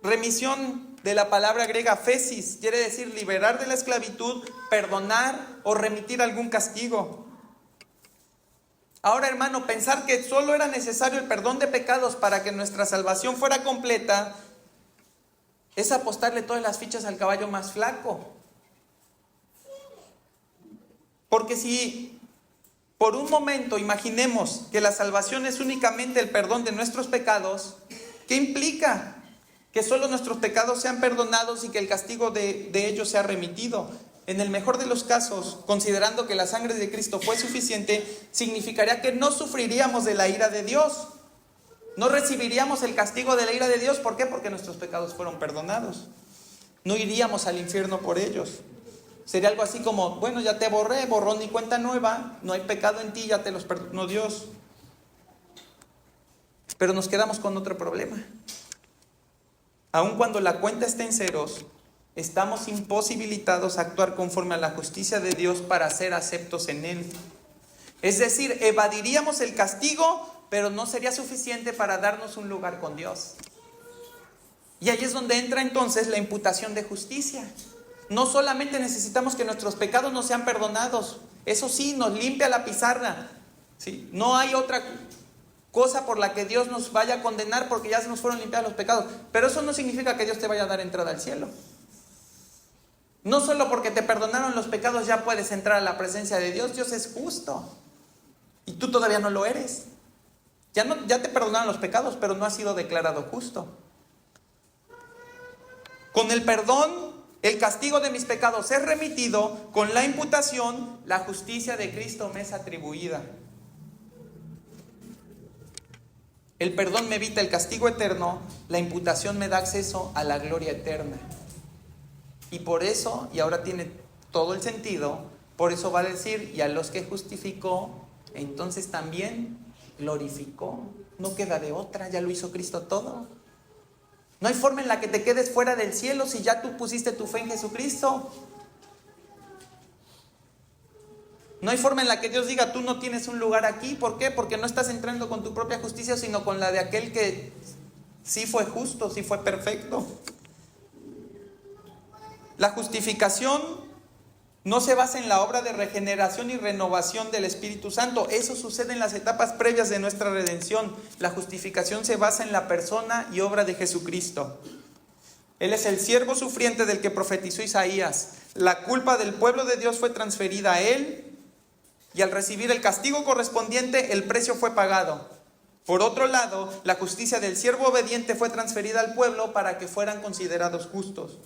Remisión de la palabra griega phesis, quiere decir liberar de la esclavitud, perdonar o remitir algún castigo. Ahora, hermano, pensar que solo era necesario el perdón de pecados para que nuestra salvación fuera completa es apostarle todas las fichas al caballo más flaco. Porque si por un momento imaginemos que la salvación es únicamente el perdón de nuestros pecados, ¿qué implica? Que solo nuestros pecados sean perdonados y que el castigo de ellos sea remitido. En el mejor de los casos, considerando que la sangre de Cristo fue suficiente, significaría que no sufriríamos de la ira de Dios. No recibiríamos el castigo de la ira de Dios. ¿Por qué? Porque nuestros pecados fueron perdonados. No iríamos al infierno por ellos. Sería algo así como, bueno, ya te borré, borrón y cuenta nueva, no hay pecado en ti, ya te los perdonó Dios. Pero nos quedamos con otro problema. Aun cuando la cuenta esté en ceros, estamos imposibilitados a actuar conforme a la justicia de Dios para ser aceptos en Él. Es decir, evadiríamos el castigo, pero no sería suficiente para darnos un lugar con Dios. Y ahí es donde entra entonces la imputación de justicia. No solamente necesitamos que nuestros pecados nos sean perdonados, eso sí, nos limpia la pizarra, ¿sí? No hay otra cosa por la que Dios nos vaya a condenar porque ya se nos fueron limpiados los pecados. Pero eso no significa que Dios te vaya a dar entrada al cielo. No solo porque te perdonaron los pecados ya puedes entrar a la presencia de Dios. Dios es justo y tú todavía no lo eres. Ya te perdonaron los pecados, pero no has sido declarado justo. Con el perdón, el castigo de mis pecados es remitido. Con la imputación, la justicia de Cristo me es atribuida. El perdón me evita el castigo eterno, la imputación me da acceso a la gloria eterna. Y por eso, y ahora tiene todo el sentido, por eso va a decir, y a los que justificó, entonces también glorificó. No queda de otra, ya lo hizo Cristo todo. No hay forma en la que te quedes fuera del cielo si ya tú pusiste tu fe en Jesucristo. No hay forma en la que Dios diga, tú no tienes un lugar aquí. ¿Por qué? Porque no estás entrando con tu propia justicia, sino con la de aquel que sí fue justo, sí fue perfecto. La justificación no se basa en la obra de regeneración y renovación del Espíritu Santo. Eso sucede en las etapas previas de nuestra redención. La justificación se basa en la persona y obra de Jesucristo. Él es el siervo sufriente del que profetizó Isaías. La culpa del pueblo de Dios fue transferida a Él, y al recibir el castigo correspondiente, el precio fue pagado. Por otro lado, la justicia del siervo obediente fue transferida al pueblo para que fueran considerados justos.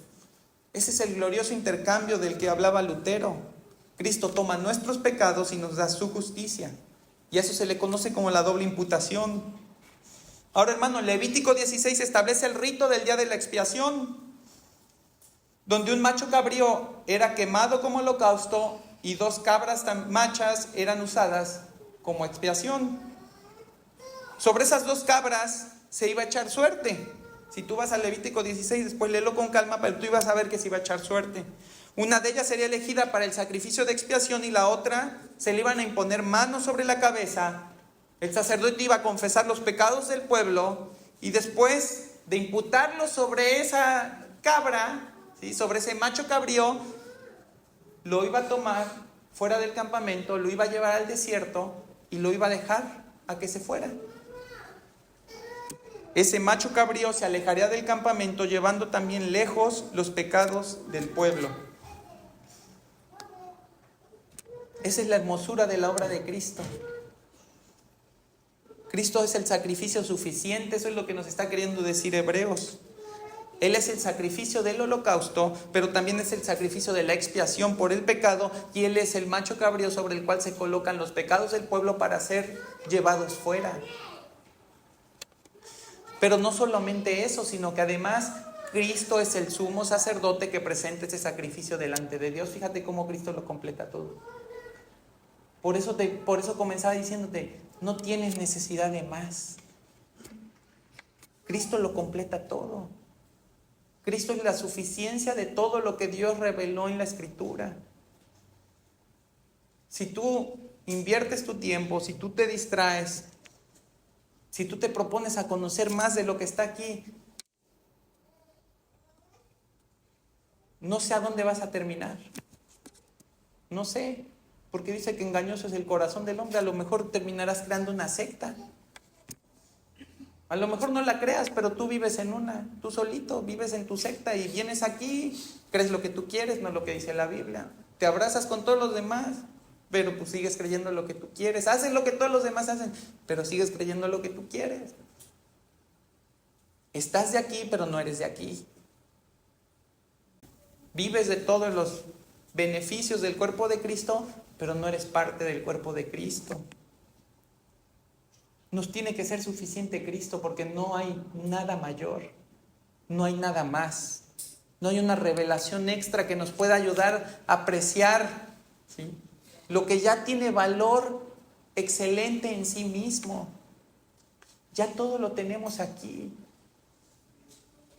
Ese es el glorioso intercambio del que hablaba Lutero. Cristo toma nuestros pecados y nos da su justicia. Y a eso se le conoce como la doble imputación. Ahora, hermano, Levítico 16 establece el rito del día de la expiación, donde un macho cabrío era quemado como holocausto y 2 cabras machas eran usadas como expiación. Sobre esas 2 cabras se iba a echar suerte. Si tú vas a Levítico 16, después léelo con calma, pero tú ibas a ver que se iba a echar suerte. Una de ellas sería elegida para el sacrificio de expiación y la otra se le iban a imponer manos sobre la cabeza. El sacerdote iba a confesar los pecados del pueblo y después de imputarlos sobre esa cabra, ¿sí?, sobre ese macho cabrío, lo iba a tomar fuera del campamento, lo iba a llevar al desierto y lo iba a dejar a que se fuera. Ese macho cabrío se alejaría del campamento llevando también lejos los pecados del pueblo. Esa es la hermosura de la obra de Cristo. Cristo es el sacrificio suficiente, eso es lo que nos está queriendo decir Hebreos. Él es el sacrificio del holocausto, pero también es el sacrificio de la expiación por el pecado, y Él es el macho cabrío sobre el cual se colocan los pecados del pueblo para ser llevados fuera. Pero no solamente eso, sino que además Cristo es el sumo sacerdote que presenta ese sacrificio delante de Dios. Fíjate cómo Cristo lo completa todo. Por eso comenzaba diciéndote, no tienes necesidad de más. Cristo lo completa todo. Cristo es la suficiencia de todo lo que Dios reveló en la Escritura. Si tú inviertes tu tiempo, si tú te distraes, si tú te propones a conocer más de lo que está aquí, no sé a dónde vas a terminar. No sé, porque dice que engañoso es el corazón del hombre. A lo mejor terminarás creando una secta. A lo mejor no la creas, pero tú vives en una, tú solito vives en tu secta y vienes aquí, crees lo que tú quieres, no lo que dice la Biblia. Te abrazas con todos los demás, pero pues sigues creyendo lo que tú quieres. Haces lo que todos los demás hacen, pero sigues creyendo lo que tú quieres. Estás de aquí, pero no eres de aquí. Vives de todos los beneficios del cuerpo de Cristo, pero no eres parte del cuerpo de Cristo. Nos tiene que ser suficiente Cristo porque no hay nada mayor, no hay nada más, no hay una revelación extra que nos pueda ayudar a apreciar, ¿sí?, lo que ya tiene valor excelente en sí mismo. Ya todo lo tenemos aquí.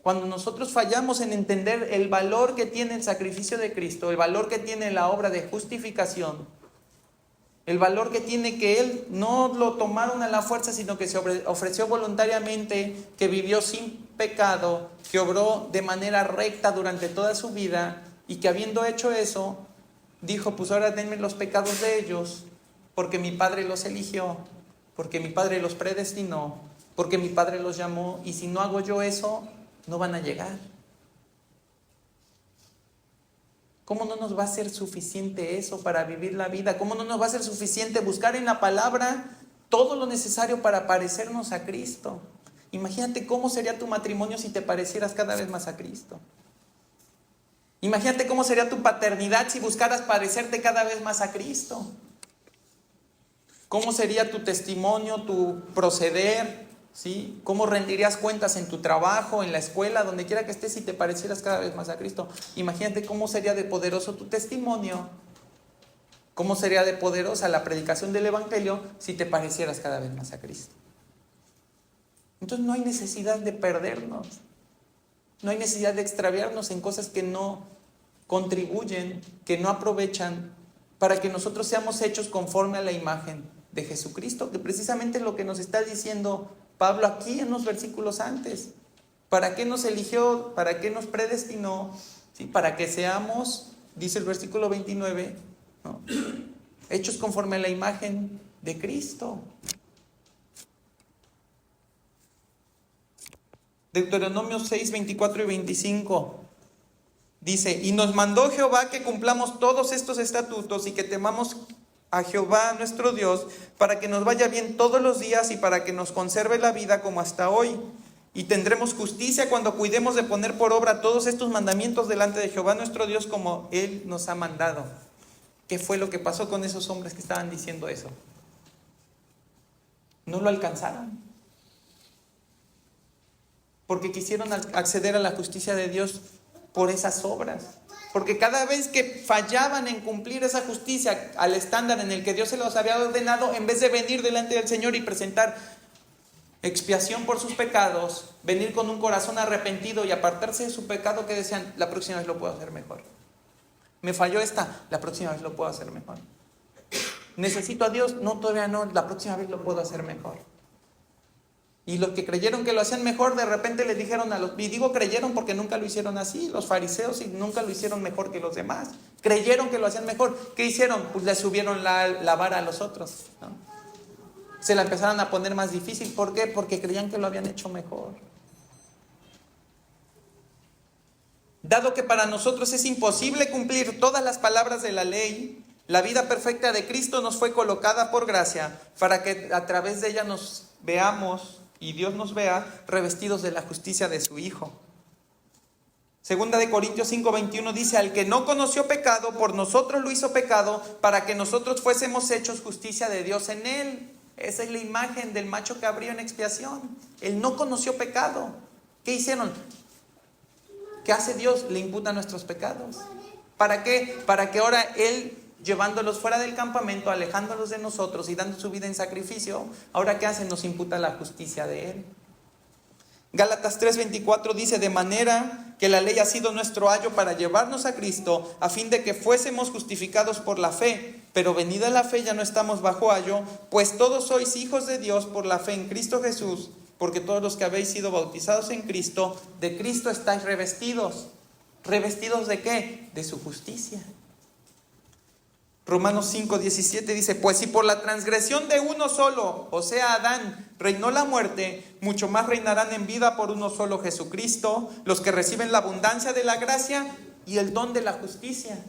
Cuando nosotros fallamos en entender el valor que tiene el sacrificio de Cristo, el valor que tiene la obra de justificación, el valor que tiene que Él no lo tomaron a la fuerza, sino que se ofreció voluntariamente, que vivió sin pecado, que obró de manera recta durante toda su vida, y que habiendo hecho eso, dijo, pues ahora denme los pecados de ellos, porque mi Padre los eligió, porque mi Padre los predestinó, porque mi Padre los llamó, y si no hago yo eso, no van a llegar. ¿Cómo no nos va a ser suficiente eso para vivir la vida? ¿Cómo no nos va a ser suficiente buscar en la palabra todo lo necesario para parecernos a Cristo? Imagínate cómo sería tu matrimonio si te parecieras cada vez más a Cristo. Imagínate cómo sería tu paternidad si buscaras parecerte cada vez más a Cristo. ¿Cómo sería tu testimonio, tu proceder? ¿Sí? ¿Cómo rendirías cuentas en tu trabajo, en la escuela, donde quiera que estés, si te parecieras cada vez más a Cristo? Imagínate cómo sería de poderoso tu testimonio, cómo sería de poderosa la predicación del Evangelio si te parecieras cada vez más a Cristo. Entonces no hay necesidad de perdernos, no hay necesidad de extraviarnos en cosas que no contribuyen, que no aprovechan, para que nosotros seamos hechos conforme a la imagen de Jesucristo, que precisamente es lo que nos está diciendo Pablo aquí en los versículos antes. ¿Para qué nos eligió? ¿Para qué nos predestinó? ¿Sí? Para que seamos, dice el versículo 29, ¿no?, hechos conforme a la imagen de Cristo. Deuteronomio 6, 24 y 25 dice, y nos mandó Jehová que cumplamos todos estos estatutos y que temamos a Jehová nuestro Dios, para que nos vaya bien todos los días y para que nos conserve la vida como hasta hoy. Y tendremos justicia cuando cuidemos de poner por obra todos estos mandamientos delante de Jehová nuestro Dios como Él nos ha mandado. ¿Qué fue lo que pasó con esos hombres que estaban diciendo eso? No lo alcanzaron, porque quisieron acceder a la justicia de Dios por esas obras. Porque cada vez que fallaban en cumplir esa justicia al estándar en el que Dios se los había ordenado, en vez de venir delante del Señor y presentar expiación por sus pecados, venir con un corazón arrepentido y apartarse de su pecado, que decían, la próxima vez lo puedo hacer mejor. Me falló esta, la próxima vez lo puedo hacer mejor. Necesito a Dios, no, todavía no, la próxima vez lo puedo hacer mejor. Y los que creyeron que lo hacían mejor, de repente les dijeron y digo creyeron porque nunca lo hicieron así, los fariseos, y nunca lo hicieron mejor que los demás. Creyeron que lo hacían mejor. ¿Qué hicieron? Pues le subieron la vara a los otros, ¿no? Se la empezaron a poner más difícil. ¿Por qué? Porque creían que lo habían hecho mejor. Dado que para nosotros es imposible cumplir todas las palabras de la ley, la vida perfecta de Cristo nos fue colocada por gracia, para que a través de ella nos veamos y Dios nos vea revestidos de la justicia de su Hijo. Segunda de Corintios 5:21 dice, al que no conoció pecado, por nosotros lo hizo pecado, para que nosotros fuésemos hechos justicia de Dios en él. Esa es la imagen del macho cabrío en expiación. Él no conoció pecado. ¿Qué hicieron? ¿Qué hace Dios? Le imputa nuestros pecados. ¿Para qué? Para que ahora Él, llevándolos fuera del campamento, alejándolos de nosotros y dando su vida en sacrificio, ahora ¿qué hace? Nos imputa la justicia de Él. Gálatas 3:24 dice, de manera que la ley ha sido nuestro ayo para llevarnos a Cristo, a fin de que fuésemos justificados por la fe. Pero venida la fe ya no estamos bajo ayo, pues todos sois hijos de Dios por la fe en Cristo Jesús, porque todos los que habéis sido bautizados en Cristo, de Cristo estáis revestidos. ¿Revestidos de qué? De su justicia. Romanos 5:17 dice, pues si por la transgresión de uno solo, o sea Adán, reinó la muerte, mucho más reinarán en vida por uno solo, Jesucristo, los que reciben la abundancia de la gracia y el don de la justicia.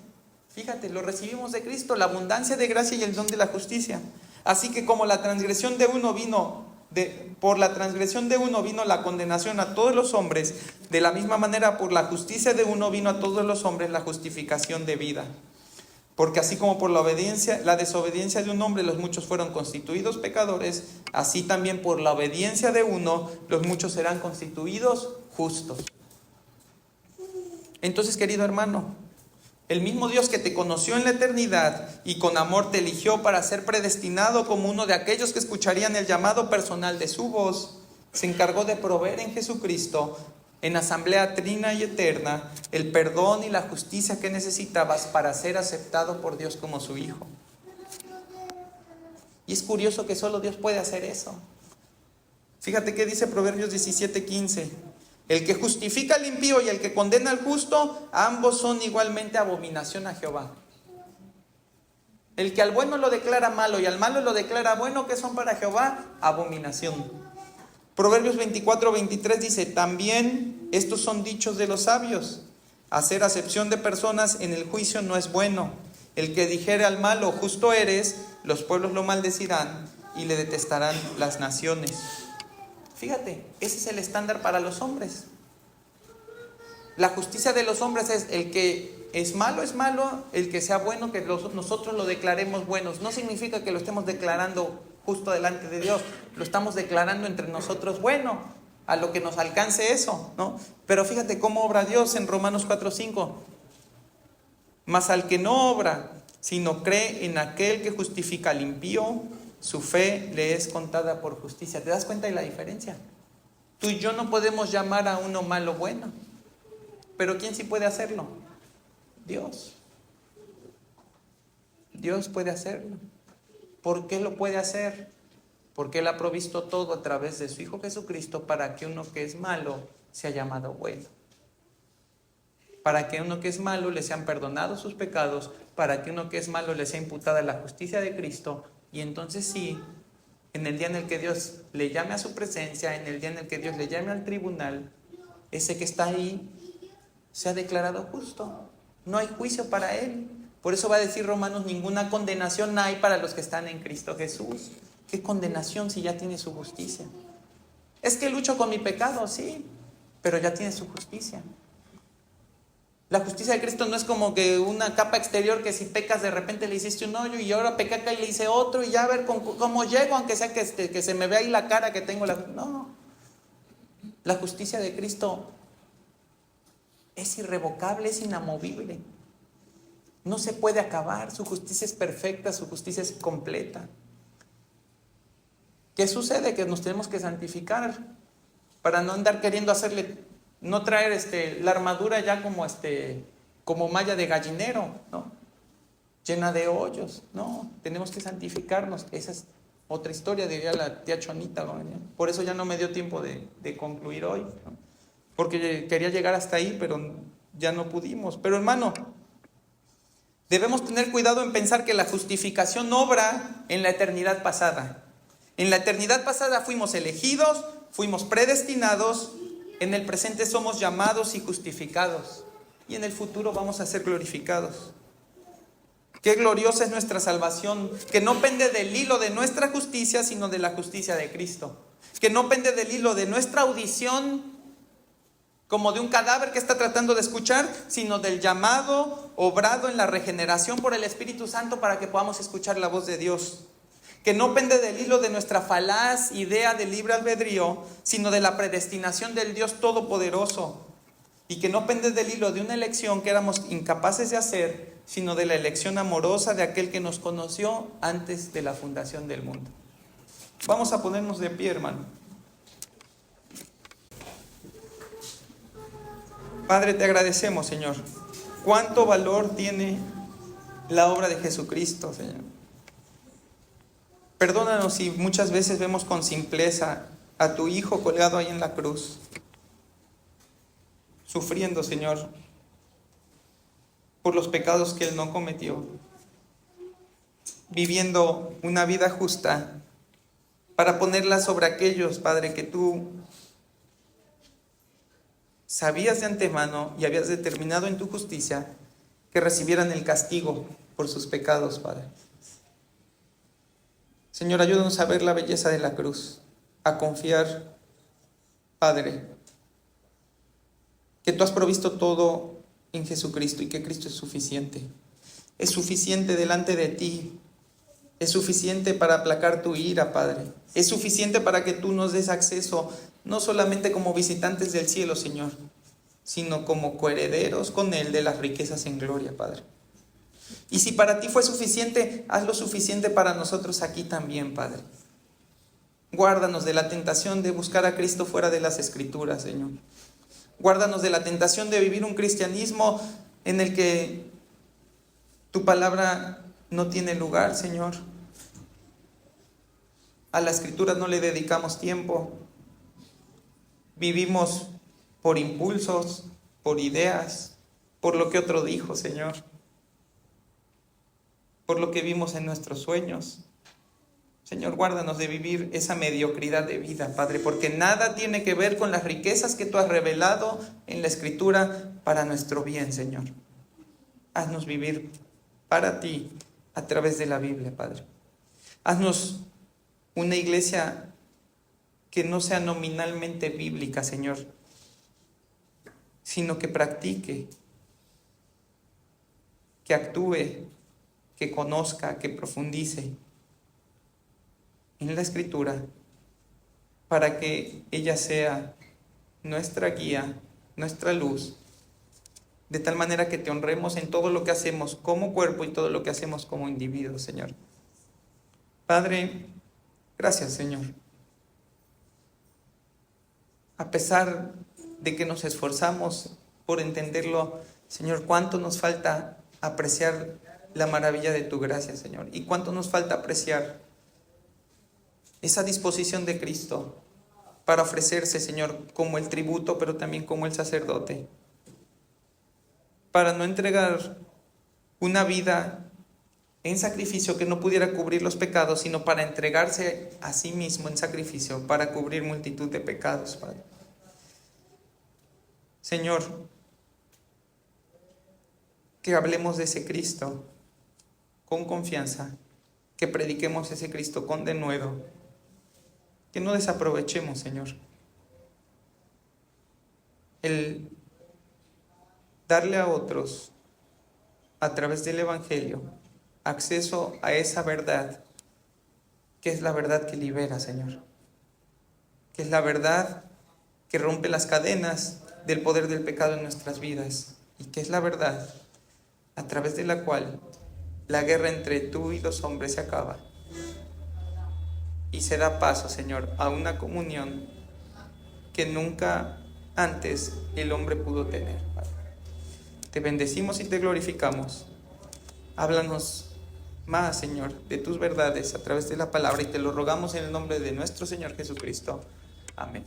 Fíjate, lo recibimos de Cristo, la abundancia de gracia y el don de la justicia. Así que como la transgresión de uno por la transgresión de uno vino la condenación a todos los hombres, de la misma manera por la justicia de uno vino a todos los hombres la justificación de vida. Porque así como por la desobediencia de un hombre los muchos fueron constituidos pecadores, así también por la obediencia de uno los muchos serán constituidos justos. Entonces, querido hermano, el mismo Dios que te conoció en la eternidad y con amor te eligió para ser predestinado como uno de aquellos que escucharían el llamado personal de su voz, se encargó de proveer en Jesucristo, en asamblea trina y eterna, el perdón y la justicia que necesitabas para ser aceptado por Dios como su hijo. Y es curioso que solo Dios puede hacer eso. Fíjate qué dice Proverbios 17:15. El que justifica al impío y el que condena al justo, ambos son igualmente abominación a Jehová. El que al bueno lo declara malo y al malo lo declara bueno, ¿qué son para Jehová? Abominación. Proverbios 24:23 dice, también estos son dichos de los sabios. Hacer acepción de personas en el juicio no es bueno. El que dijere al malo, justo eres, los pueblos lo maldecirán y le detestarán las naciones. Fíjate, ese es el estándar para los hombres. La justicia de los hombres es el que es malo, el que sea bueno, que nosotros lo declaremos buenos. No significa que lo estemos declarando justo delante de Dios, lo estamos declarando entre nosotros bueno, a lo que nos alcance eso, ¿no? Pero fíjate cómo obra Dios en Romanos 4:5. Mas al que no obra, sino cree en aquel que justifica al impío, su fe le es contada por justicia. ¿Te das cuenta de la diferencia? Tú y yo no podemos llamar a uno malo bueno, pero ¿quién sí puede hacerlo? Dios. Dios puede hacerlo. ¿Por qué lo puede hacer? Porque Él ha provisto todo a través de su Hijo Jesucristo para que uno que es malo sea llamado bueno. Para que uno que es malo le sean perdonados sus pecados, para que uno que es malo le sea imputada la justicia de Cristo. Y entonces sí, en el día en el que Dios le llame a su presencia, en el día en el que Dios le llame al tribunal, ese que está ahí se ha declarado justo. No hay juicio para él. Por eso va a decir Romanos, ninguna condenación hay para los que están en Cristo Jesús. ¿Qué condenación si ya tiene su justicia? Es que lucho con mi pecado, sí, pero ya tiene su justicia. La justicia de Cristo no es como que una capa exterior que si pecas de repente le hiciste un hoyo y ahora pequé acá y le hice otro y ya a ver cómo llego, aunque sea que se me vea ahí la cara que tengo. No, la justicia de Cristo es irrevocable, es inamovible. No se puede acabar, su justicia es perfecta, su justicia es completa. ¿Qué sucede? Que nos tenemos que santificar para no andar queriendo no traer la armadura ya como malla de gallinero, ¿no? Llena de hoyos. No, tenemos que santificarnos. Esa es otra historia, diría la tía Chonita, ¿no? Por eso ya no me dio tiempo de concluir hoy, ¿no? Porque quería llegar hasta ahí, pero ya no pudimos. Pero hermano, debemos tener cuidado en pensar que la justificación obra en la eternidad pasada. En la eternidad pasada fuimos elegidos, fuimos predestinados, en el presente somos llamados y justificados, y en el futuro vamos a ser glorificados. Qué gloriosa es nuestra salvación, que no pende del hilo de nuestra justicia, sino de la justicia de Cristo. Que no pende del hilo de nuestra audición, como de un cadáver que está tratando de escuchar, sino del llamado obrado en la regeneración por el Espíritu Santo para que podamos escuchar la voz de Dios. Que no pende del hilo de nuestra falaz idea de libre albedrío, sino de la predestinación del Dios Todopoderoso. Y que no pende del hilo de una elección que éramos incapaces de hacer, sino de la elección amorosa de aquel que nos conoció antes de la fundación del mundo. Vamos a ponernos de pie, hermano. Padre, te agradecemos, Señor. Cuánto valor tiene la obra de Jesucristo, Señor. Perdónanos si muchas veces vemos con simpleza a tu Hijo colgado ahí en la cruz, sufriendo, Señor, por los pecados que Él no cometió, viviendo una vida justa para ponerla sobre aquellos, Padre, que tú sabías de antemano y habías determinado en tu justicia que recibieran el castigo por sus pecados, Padre. Señor, ayúdanos a ver la belleza de la cruz, a confiar, Padre, que tú has provisto todo en Jesucristo y que Cristo es suficiente. Es suficiente delante de ti. Es suficiente para aplacar tu ira, Padre. Es suficiente para que tú nos des acceso, no solamente como visitantes del cielo, Señor, sino como coherederos con Él de las riquezas en gloria, Padre. Y si para ti fue suficiente, haz lo suficiente para nosotros aquí también, Padre. Guárdanos de la tentación de buscar a Cristo fuera de las Escrituras, Señor. Guárdanos de la tentación de vivir un cristianismo en el que tu palabra no tiene lugar, Señor. A la Escritura no le dedicamos tiempo. Vivimos por impulsos, por ideas, por lo que otro dijo, Señor. Por lo que vimos en nuestros sueños. Señor, guárdanos de vivir esa mediocridad de vida, Padre, porque nada tiene que ver con las riquezas que tú has revelado en la Escritura para nuestro bien, Señor. Haznos vivir para ti a través de la Biblia, Padre. Haznos una iglesia que no sea nominalmente bíblica, Señor, sino que practique, que actúe, que conozca, que profundice en la Escritura, para que ella sea nuestra guía, nuestra luz, de tal manera que te honremos en todo lo que hacemos como cuerpo y todo lo que hacemos como individuos, Señor. Padre, gracias, Señor. A pesar de que nos esforzamos por entenderlo, Señor, cuánto nos falta apreciar la maravilla de tu gracia, Señor, y cuánto nos falta apreciar esa disposición de Cristo para ofrecerse, Señor, como el tributo, pero también como el sacerdote, para no entregar una vida en sacrificio que no pudiera cubrir los pecados, sino para entregarse a sí mismo en sacrificio para cubrir multitud de pecados, Padre. Señor, que hablemos de ese Cristo con confianza, que prediquemos ese Cristo con denuedo, que no desaprovechemos, Señor, el darle a otros, a través del Evangelio, acceso a esa verdad, que es la verdad que libera, Señor, que es la verdad que rompe las cadenas del poder del pecado en nuestras vidas, y que es la verdad a través de la cual la guerra entre tú y los hombres se acaba y se da paso, Señor, a una comunión que nunca antes el hombre pudo tener. Te bendecimos y te glorificamos. Háblanos más, Señor, de tus verdades a través de la palabra, y te lo rogamos en el nombre de nuestro Señor Jesucristo. Amén.